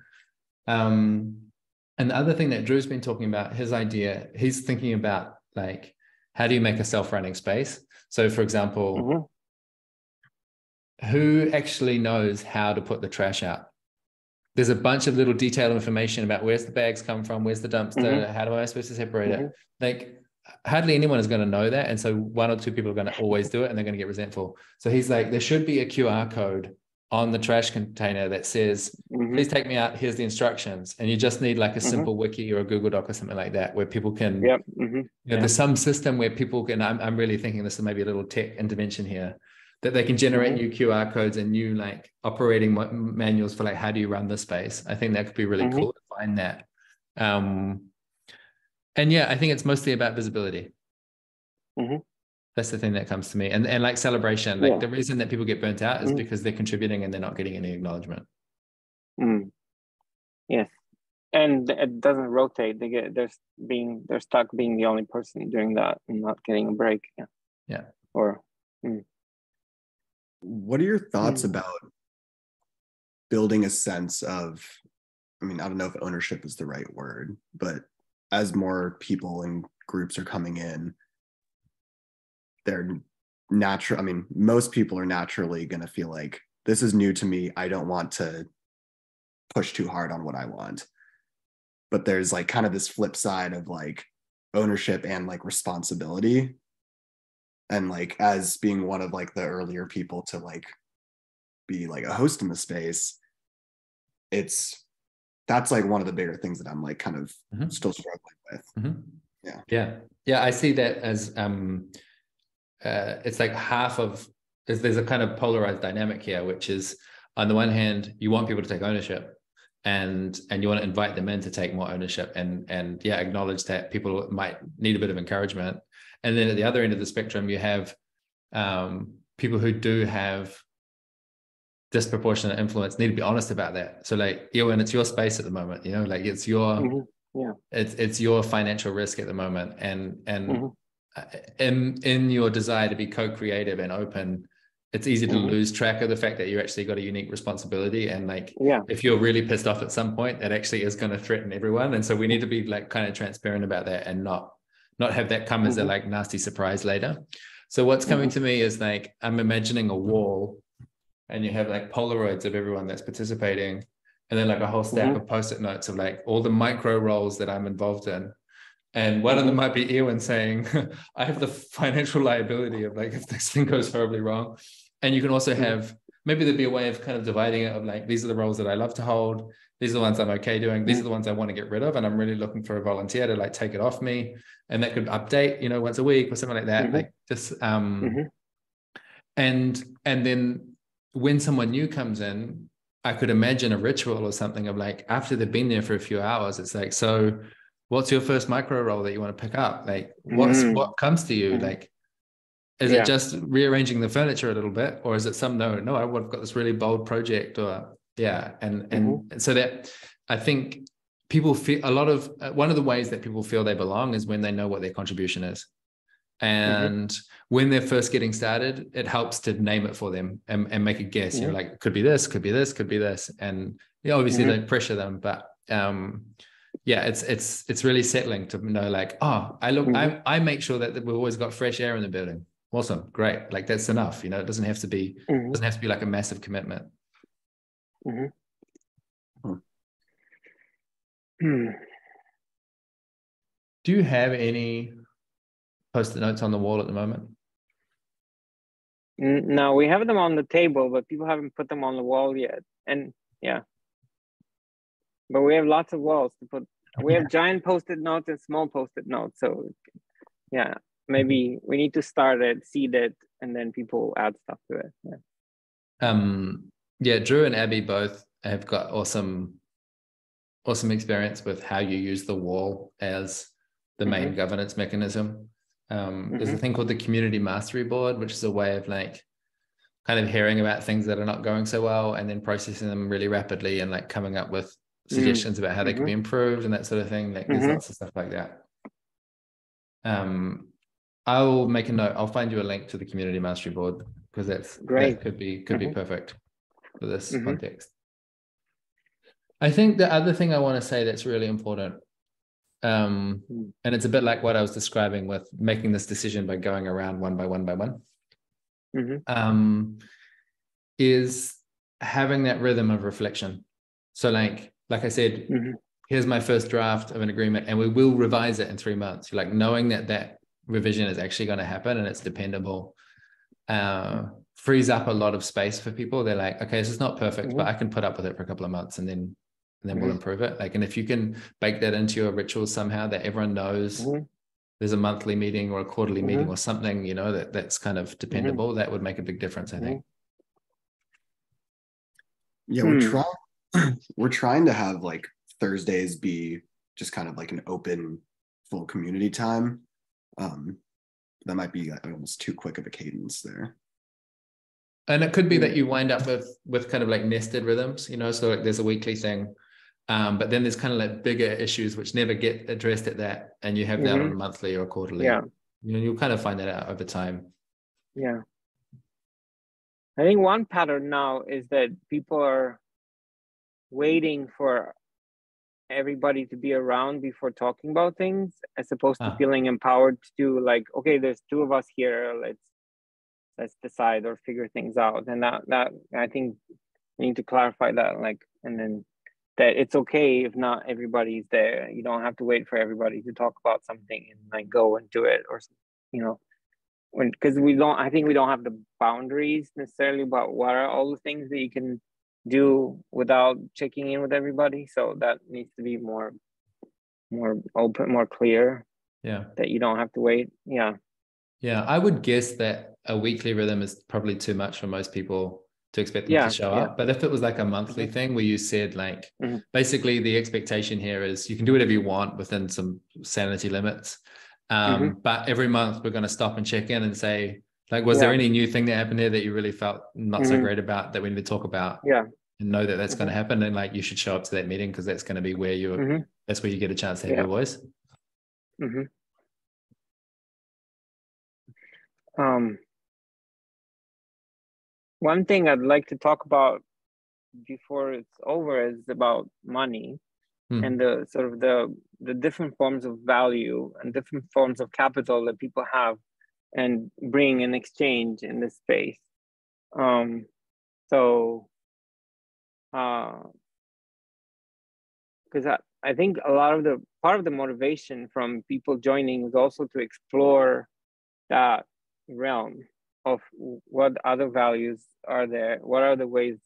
And the other thing that Drew's been talking about, his idea, he's thinking about like, how do you make a self-running space? So for example, who actually knows how to put the trash out? There's a bunch of little detailed information about where's the bags come from, where's the dumpster, how am I supposed to separate it? Like hardly anyone is going to know that. And so one or two people are going to always do it and they're going to get resentful. So he's like, there should be a QR code on the trash container that says, please take me out, here's the instructions. And you just need like a simple wiki or a Google Doc or something like that, where people can, there's some system where people can, I'm really thinking this is maybe a little tech intervention here, that they can generate new QR codes and new like operating manuals for like, how do you run the space? I think that could be really cool to find that. And yeah, I think it's mostly about visibility. That's the thing that comes to me. And like celebration, like the reason that people get burnt out is because they're contributing and they're not getting any acknowledgement. Yes. And it doesn't rotate. They're stuck being the only person doing that and not getting a break. Yeah. Or what are your thoughts about building a sense of, I mean, I don't know if ownership is the right word, but as more people and groups are coming in, they're natural. I mean, most people are naturally going to feel like, this is new to me. I don't want to push too hard on what I want. But there's like kind of this flip side of like ownership and like responsibility. And like, as being one of like the earlier people to like be like a host in the space, that's like one of the bigger things that I'm like kind of still struggling with. Yeah, I see that as it's like half of, there's a kind of polarized dynamic here, which is on the one hand, you want people to take ownership and you want to invite them in to take more ownership and acknowledge that people might need a bit of encouragement. And then at the other end of the spectrum, you have people who do have disproportionate influence, need to be honest about that. So like, Ioan, it's your space at the moment, you know, like it's your, it's your financial risk at the moment. And in your desire to be co-creative and open, it's easy to lose track of the fact that you actually got a unique responsibility. And like, if you're really pissed off at some point, that actually is going to threaten everyone. And so we need to be like kind of transparent about that and not have that come as a like nasty surprise later. So what's coming to me is like, I'm imagining a wall and you have like Polaroids of everyone that's participating. And then like a whole stack of Post-it notes of like all the micro roles that I'm involved in. And one of them might be Ioan saying, I have the financial liability of like, if this thing goes horribly wrong. And you can also have, maybe there'd be a way of kind of dividing it of like, these are the roles that I love to hold. These are the ones I'm okay doing. These are the ones I want to get rid of. And I'm really looking for a volunteer to like take it off me. And that could update, you know, once a week or something like that. Like just, and then when someone new comes in, I could imagine a ritual or something of like, after they've been there for a few hours, it's like, so what's your first micro role that you want to pick up? Like, what comes to you? Like, is it just rearranging the furniture a little bit, or is it no, I've got this really bold project, or and so that I think people feel a lot of one of the ways that people feel they belong is when they know what their contribution is. And when they're first getting started, it helps to name it for them and make a guess. You know, like, could be this, could be this, could be this. And you know, obviously don't pressure them, but it's really settling to know like, oh, I make sure that we've always got fresh air in the building. Awesome, great. Like that's enough. You know, it doesn't have to be like a massive commitment. Do you have any Post-it notes on the wall at the moment? No, we have them on the table, but people haven't put them on the wall yet. And but we have lots of walls to put. We have giant Post-it notes and small Post-it notes. So yeah, maybe we need to start it, seed it, and then people add stuff to it. Drew and Abby both have got awesome experience with how you use the wall as the main governance mechanism. There's a thing called the Community Mastery Board, which is a way of like kind of hearing about things that are not going so well and then processing them really rapidly and like coming up with suggestions about how they can be improved and that sort of thing. Like there's lots of stuff like that. I'll make a note. I'll find you a link to the Community Mastery Board because that's great. That could be perfect for this context. I think the other thing I want to say that's really important, and it's a bit like what I was describing with making this decision by going around one by one by one, is having that rhythm of reflection. So like I said, here's my first draft of an agreement, and we will revise it in 3 months. Like knowing that revision is actually going to happen and it's dependable, frees up a lot of space for people. They're like, okay, this is not perfect, but I can put up with it for a couple of months, and then we'll improve it. Like, and if you can bake that into your rituals somehow, that everyone knows there's a monthly meeting or a quarterly meeting or something, you know, that's kind of dependable, that would make a big difference, I think. Yeah, we're trying to have like Thursdays be just kind of like an open, full community time. That might be like almost too quick of a cadence there. And it could be that you wind up with kind of like nested rhythms, you know, so like there's a weekly thing, but then there's kind of like bigger issues which never get addressed at that, and you have that on a monthly or quarterly. Yeah, you know, you'll kind of find that out over time. Yeah, I think one pattern now is that people are waiting for everybody to be around before talking about things, as opposed to feeling empowered to do, like, okay, there's 2 of us here, let's decide or figure things out. And that I think we need to clarify that, like, and then that it's okay if not everybody's there. You don't have to wait for everybody to talk about something and like go and do it, or, you know, because I think we don't have the boundaries necessarily about what are all the things that you can do without checking in with everybody. So that needs to be more open, more clear. Yeah, that you don't have to wait. Yeah, I would guess that a weekly rhythm is probably too much for most people to expect them to show up. But if it was like a monthly thing where you said like basically the expectation here is you can do whatever you want within some sanity limits, but every month we're going to stop and check in and say, like, was there any new thing that happened here that you really felt not so great about that we need to talk about? And know that that's going to happen, and like you should show up to that meeting because that's going to be where you that's where you get a chance to have your voice. One thing I'd like to talk about before it's over is about money and the sort of the different forms of value and different forms of capital that people have and bring in exchange in this space. Because I think a lot of part of the motivation from people joining is also to explore that realm of what other values are there, what are the ways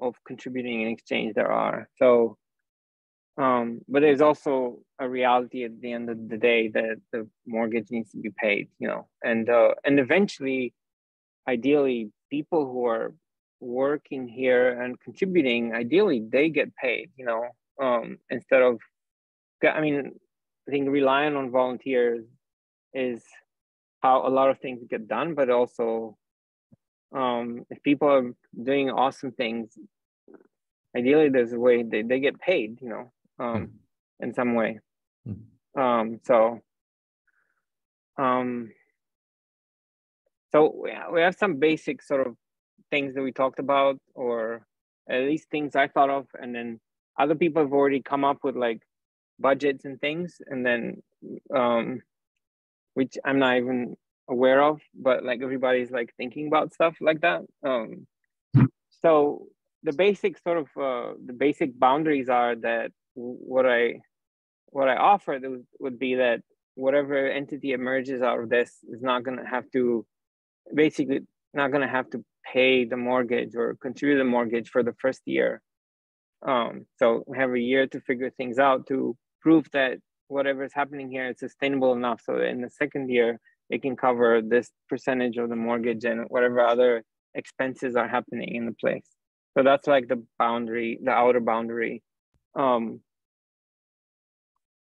of contributing in exchange there are. So, but there's also a reality at the end of the day that the mortgage needs to be paid, you know, and eventually, ideally, people who are working here and contributing, ideally, they get paid, you know, instead of, I mean, I think relying on volunteers is how a lot of things get done, but also if people are doing awesome things, ideally there's a way they get paid, you know, in some way. So we have some basic sort of things that we talked about, or at least things I thought of, and then other people have already come up with like budgets and things, and then which I'm not even aware of, but like everybody's like thinking about stuff like that. So the basic sort of the basic boundaries are that what I offer would be that whatever entity emerges out of this is not going to have to pay the mortgage or contribute the mortgage for the first year. So we have a year to figure things out to prove that whatever is happening here is sustainable enough so that in the second year it can cover this percentage of the mortgage and whatever other expenses are happening in the place. So that's like the boundary, the outer boundary.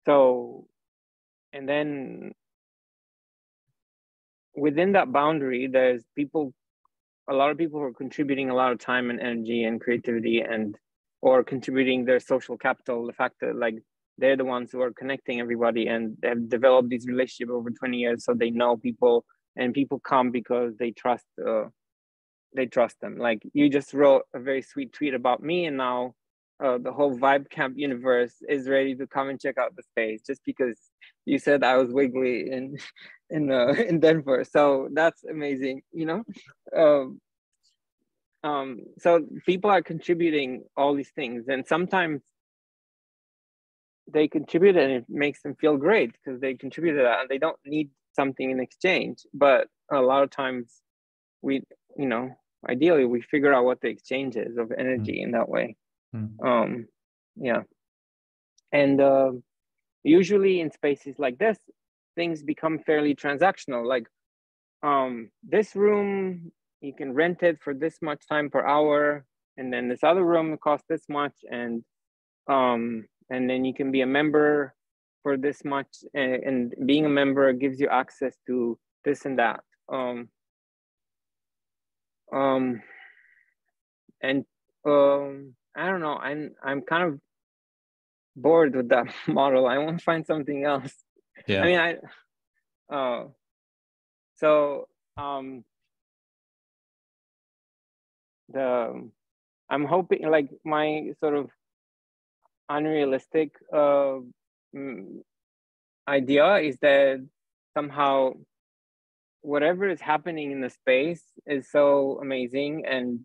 So, and then within that boundary, there's a lot of people who are contributing a lot of time and energy and creativity or contributing their social capital, the fact that like they're the ones who are connecting everybody and have developed these relationships over 20 years. So they know people and people come because they trust them. Like you just wrote a very sweet tweet about me and now the whole Vibe Camp universe is ready to come and check out the space just because you said I was wiggly in Denver. So that's amazing, you know. So people are contributing all these things, and sometimes they contribute and it makes them feel great because they contributed and they don't need something in exchange. But a lot of times we, you know, ideally we figure out what the exchange is of energy in that way. Yeah. And usually in spaces like this, things become fairly transactional. Like this room, you can rent it for this much time per hour, and then this other room costs this much, and then you can be a member for this much, and being a member gives you access to this and that. I don't know. I'm kind of bored with that model. I want to find something else. Yeah. I mean, I'm hoping, like, my sort of unrealistic idea is that somehow whatever is happening in the space is so amazing, and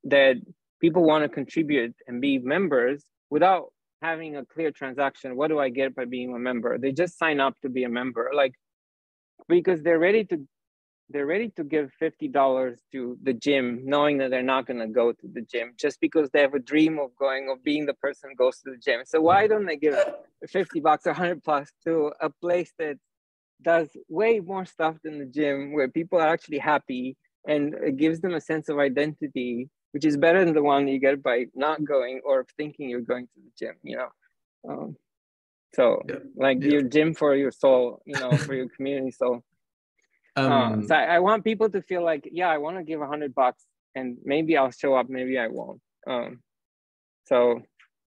that people want to contribute and be members without having a clear transaction. What do I get by being a member? They just sign up to be a member, like, because they're ready to give $50 to the gym, knowing that they're not going to go to the gym, just because they have a dream of being the person who goes to the gym. So why don't they give $50 or $100 to a place that does way more stuff than the gym, where people are actually happy, and it gives them a sense of identity, which is better than the one you get by not going or thinking you're going to the gym, you know? Your gym for your soul, you know, for your community soul. So I want people to feel like, yeah, I want to give $100, and maybe I'll show up, maybe I won't. So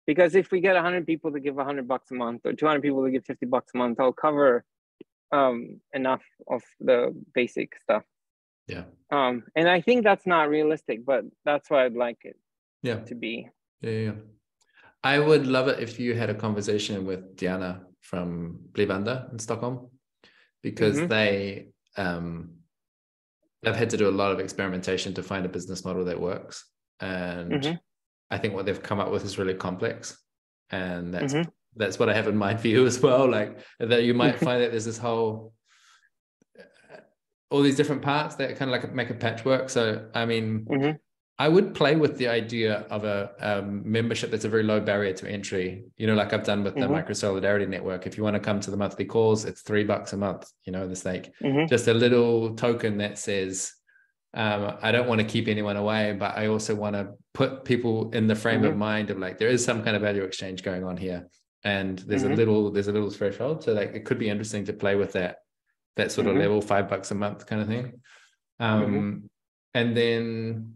because if we get 100 people to give $100 a month, or 200 people to give $50 a month, I'll cover enough of the basic stuff. Yeah. And I think that's not realistic, but that's what I'd like it to be. Yeah. I would love it if you had a conversation with Diana from Blivanda in Stockholm, because they've had to do a lot of experimentation to find a business model that works. And I think what they've come up with is really complex. And that's what I have in mind for you as well. Like, that you might find that there's this whole, all these different parts that kind of like make a patchwork. So, I mean, I would play with the idea of a membership that's a very low barrier to entry, you know, like I've done with the Microsolidarity network. If you want to come to the monthly calls, it's $3 a month, you know, it's like just a little token that says, I don't want to keep anyone away, but I also want to put people in the frame of mind of like, there is some kind of value exchange going on here. And there's a little threshold. So like, it could be interesting to play with that sort of level, $5 a month kind of thing. And then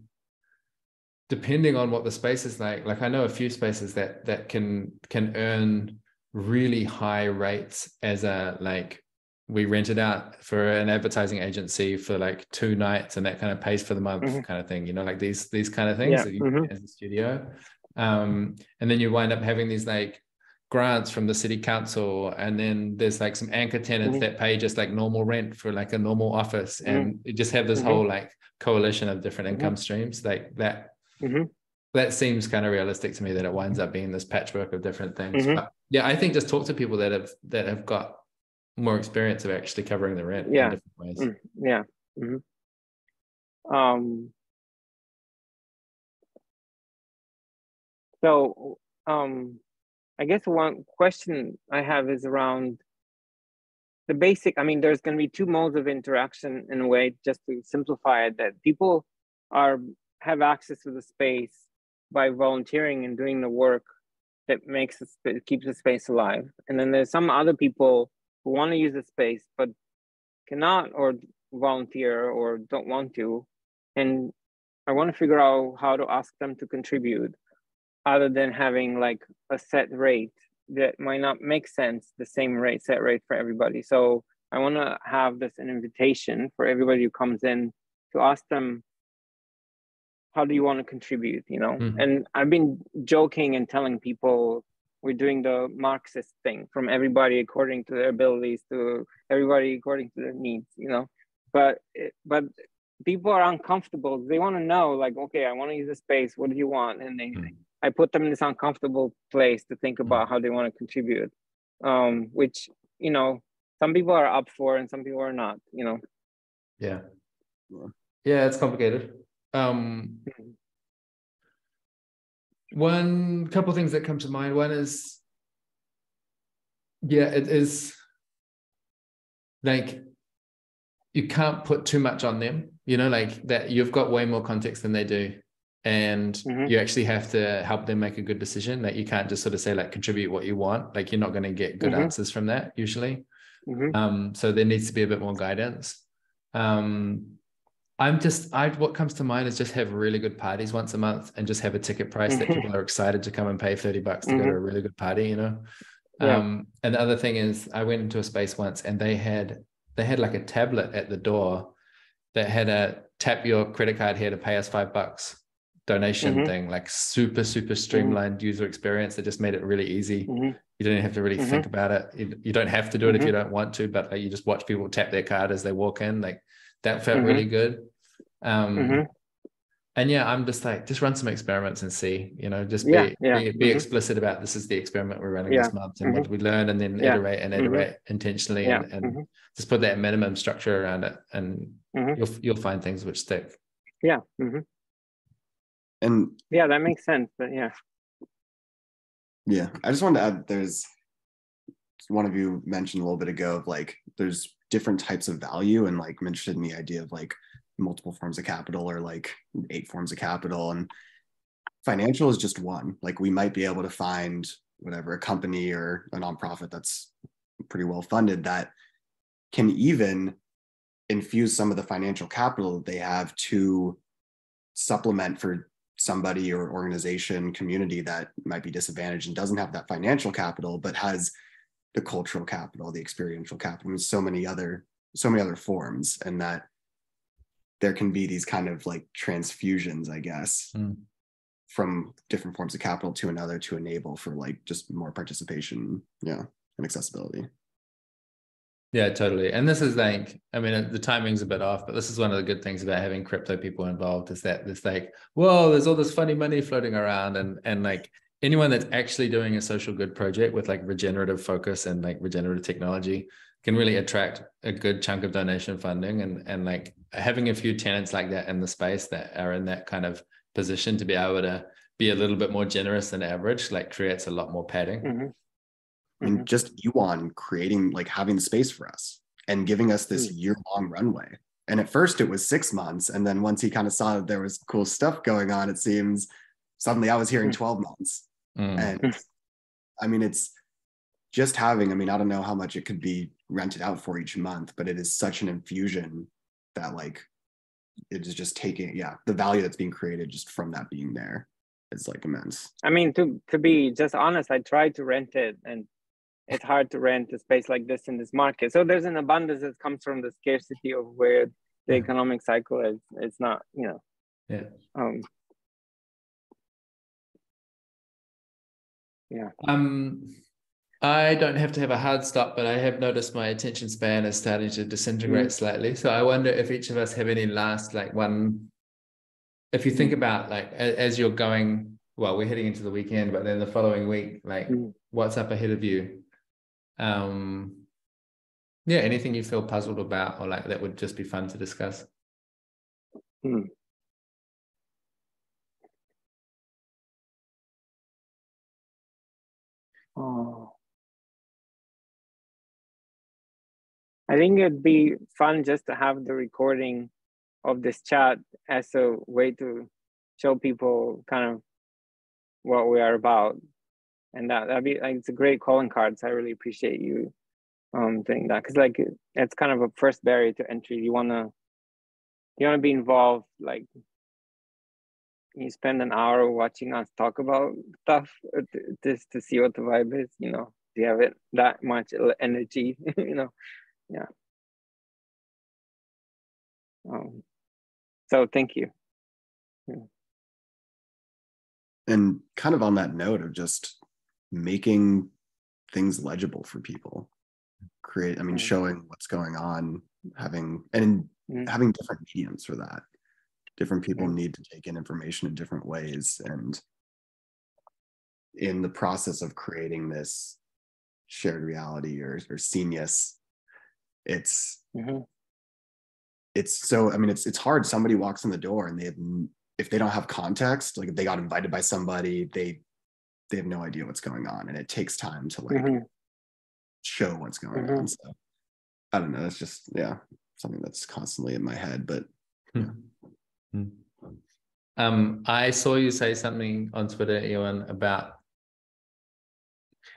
depending on what the space is like I know a few spaces that can earn really high rates as a, like, we rent it out for an advertising agency for like 2 nights, and that kind of pays for the month kind of thing, you know, like these kind of things that you get as a studio. And then you wind up having these like grants from the city council, and then there's like some anchor tenants that pay just like normal rent for like a normal office, and you just have this whole like coalition of different income streams like that. That seems kind of realistic to me, that it winds up being this patchwork of different things. But yeah, I think just talk to people that have got more experience of actually covering the rent in different ways. So I guess one question I have is around the basic. I mean, there's going to be 2 modes of interaction in a way, just to simplify it, that people have access to the space by volunteering and doing the work that keeps the space alive. And then there's some other people who want to use the space but cannot, or volunteer, or don't want to. And I want to figure out how to ask them to contribute, other than having like a set rate that might not make sense, the same set rate for everybody. So I want to have this an invitation for everybody who comes in, to ask them how do you want to contribute, you know? Mm. And I've been joking and telling people we're doing the Marxist thing, from everybody according to their abilities to everybody according to their needs, you know? But people are uncomfortable. They want to know, like, okay, I want to use the space. What do you want? And I put them in this uncomfortable place to think about how they want to contribute, which, you know, some people are up for and some people are not, you know? Yeah. Yeah, it's complicated. One couple things that come to mind. One is, yeah, it is like, you can't put too much on them, you know, like that you've got way more context than they do. And you actually have to help them make a good decision. Like you can't just sort of say like, contribute what you want. Like you're not going to get good answers from that usually. So there needs to be a bit more guidance. What comes to mind is just have really good parties once a month and just have a ticket price that people are excited to come and pay $30 to go to a really good party, you know? And the other thing is I went into a space once and they had like a tablet at the door that had a tap your credit card here to pay us $5 donation thing, like super streamlined user experience that just made it really easy. You don't have to really think about it. You don't have to do it if you don't want to, but like you just watch people tap their card as they walk in. Like that felt really good. And yeah, I'm just like, just run some experiments and see, you know, just be explicit about this is the experiment we're running this month and what do we learn, and then iterate intentionally and just put that minimum structure around it, and you'll find things which stick. And yeah, that makes sense. But yeah, I just wanted to add, there's one of you mentioned a little bit ago of like there's different types of value, and like I'm interested in the idea of like multiple forms of capital or like 8 forms of capital, and financial is just one. Like we might be able to find whatever, a company or a nonprofit that's pretty well funded that can even infuse some of the financial capital that they have to supplement for somebody or organization, community that might be disadvantaged and doesn't have that financial capital, but has the cultural capital, the experiential capital, and so many other forms, and that there can be these kind of like transfusions, I guess, from different forms of capital to another to enable for like just more participation, and accessibility. Yeah, totally. And this is like, I mean, the timing's a bit off, but this is one of the good things about having crypto people involved, is that it's like, whoa, there's all this funny money floating around, and like anyone that's actually doing a social good project with like regenerative focus and like regenerative technology can really attract a good chunk of donation funding, and like having a few tenants like that in the space that are in that kind of position to be able to be a little bit more generous than average, like creates a lot more padding. I mean, just Ioan creating, like having the space for us and giving us this year-long runway. And at first it was 6 months. And then once he kind of saw that there was cool stuff going on, it seems suddenly I was hearing 12 months. And I mean, it's just having, I mean, I don't know how much it could be rented out for each month, but it is such an infusion that like, it is just taking, the value that's being created just from that being there is like immense. I mean, to be just honest, I tried to rent it, and it's hard to rent a space like this in this market. So there's an abundance that comes from the scarcity of where the economic cycle is. It's not, you know. I don't have to have a hard stop, but I have noticed my attention span is starting to disintegrate slightly. So I wonder if each of us have any last, like one, if you think about like, as you're going, well, we're heading into the weekend, but then the following week, like what's up ahead of you? Anything you feel puzzled about, or like that would just be fun to discuss. I think it'd be fun just to have the recording of this chat as a way to show people kind of what we are about, and that'd be like, it's a great calling card. So I really appreciate you doing that, because like it's kind of a first barrier to entry. You wanna be involved. Like you spend an hour watching us talk about stuff just to see what the vibe is. You know, do you have it that much energy? You know, so thank you. And kind of on that note of just making things legible for people, showing what's going on, having different mediums for that. Different people need to take in information in different ways. And in the process of creating this shared reality or scenius, it's so, it's hard. Somebody walks in the door and if they don't have context, like if they got invited by somebody, they have no idea what's going on, and it takes time to like show what's going on. So I don't know, it's just something that's constantly in my head. But I saw you say something on Twitter, Ioan, about,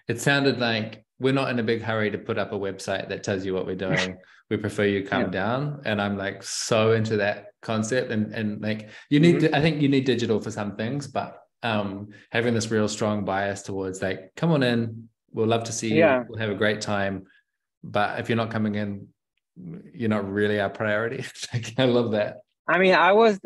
it sounded like we're not in a big hurry to put up a website that tells you what we're doing. We prefer you calm down. And I'm like so into that concept. And like you need to, I think you need digital for some things, but having this real strong bias towards like, come on in, we'll love to see you, we'll have a great time. But if you're not coming in, you're not really our priority. Like, I love that. I mean, I was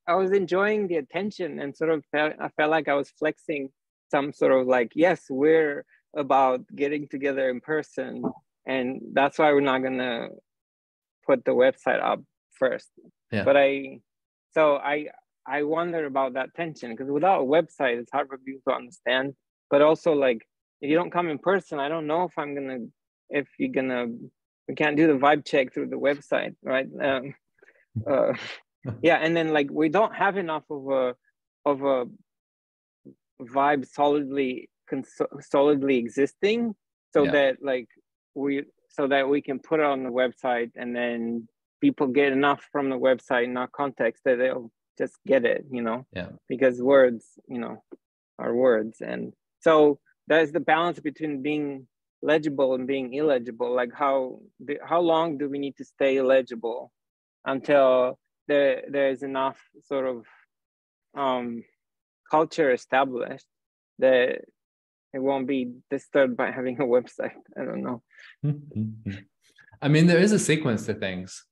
enjoying the attention, and sort of I felt like I was flexing some sort of like, yes, we're about getting together in person, and that's why we're not gonna put the website up first. But I wonder about that tension, because without a website, it's hard for people to understand. But also, like, if you don't come in person, I don't know if we can't do the vibe check through the website, right? And then like we don't have enough of a vibe solidly existing, so that we can put it on the website, and then people get enough from the website, not context, that they'll just get it, because words, are words. And so there's the balance between being legible and being illegible. Like how long do we need to stay illegible until there's enough sort of culture established that it won't be disturbed by having a website? I don't know. I mean, there is a sequence to things,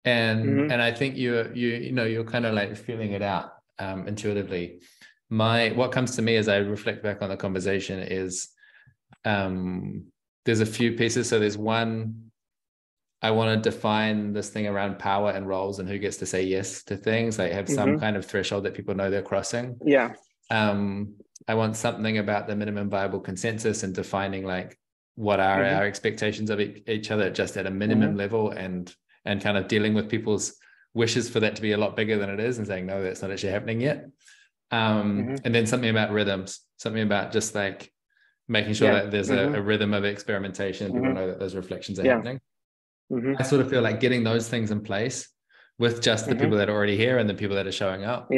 and I think you're kind of like feeling it out intuitively. What comes to me as I reflect back on the conversation is there's a few pieces. So there's one, I want to define this thing around power and roles and who gets to say yes to things, like have some kind of threshold that people know they're crossing. I want something about the minimum viable consensus and defining like what are our expectations of each other just at a minimum level, and kind of dealing with people's wishes for that to be a lot bigger than it is and saying, no, that's not actually happening yet. And then something about rhythms, something about just like making sure that there's a rhythm of experimentation. People know that those reflections are happening. I sort of feel like getting those things in place with just the people that are already here and the people that are showing up,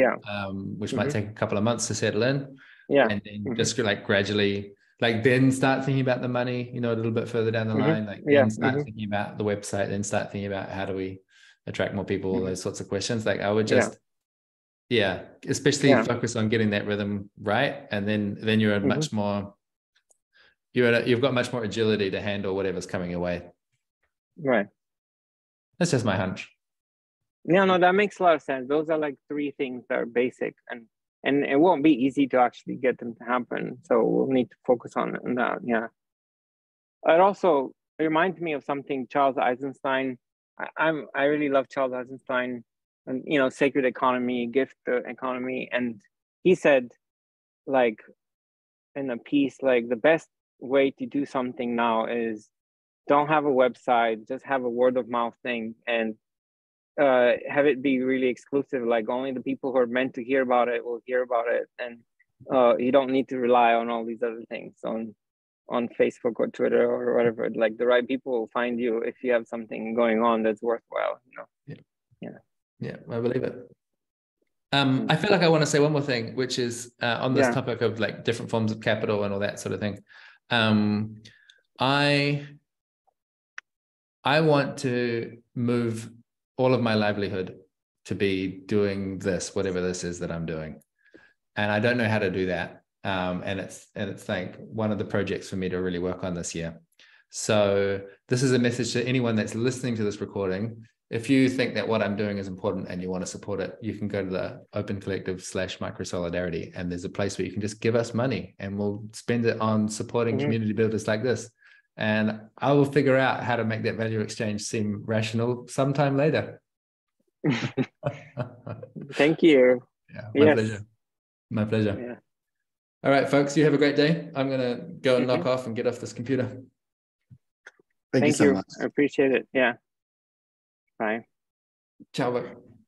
which might take a couple of months to settle in. And then just like gradually, like then start thinking about the money, a little bit further down the line, like then start thinking about the website, then start thinking about how do we attract more people, those sorts of questions. Like I would just, especially focus on getting that rhythm right. And then you're much more, you've got much more agility to handle whatever's coming your way. Right. That's just my hunch. Yeah, no, that makes a lot of sense. Those are like three things that are basic, and it won't be easy to actually get them to happen. So we'll need to focus on that. Yeah. It also reminds me of something Charles Eisenstein. I really love Charles Eisenstein, and sacred economy, gift economy, and he said, like in a piece, like the best way to do something now is don't have a website, just have a word of mouth thing, and have it be really exclusive. Like only the people who are meant to hear about it will hear about it, and you don't need to rely on all these other things on Facebook or Twitter or whatever. Like the right people will find you if you have something going on that's worthwhile. Yeah, I believe it. I feel like I want to say one more thing, which is on this topic of like different forms of capital and all that sort of thing. I want to move all of my livelihood to be doing this, whatever this is that I'm doing. And I don't know how to do that. And it's like one of the projects for me to really work on this year. So this is a message to anyone that's listening to this recording. if you think that what I'm doing is important and you want to support it, you can go to the Open Collective /Microsolidarity, and there's a place where you can just give us money and we'll spend it on supporting community builders like this. And I will figure out how to make that value exchange seem rational sometime later. Thank you. Yeah, my pleasure. My pleasure. Yeah. All right, folks, you have a great day. I'm going to go and knock off and get off this computer. Thank you so much. I appreciate it. Yeah. Bye. Ciao.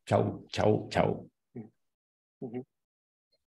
Ciao. Ciao. Ciao.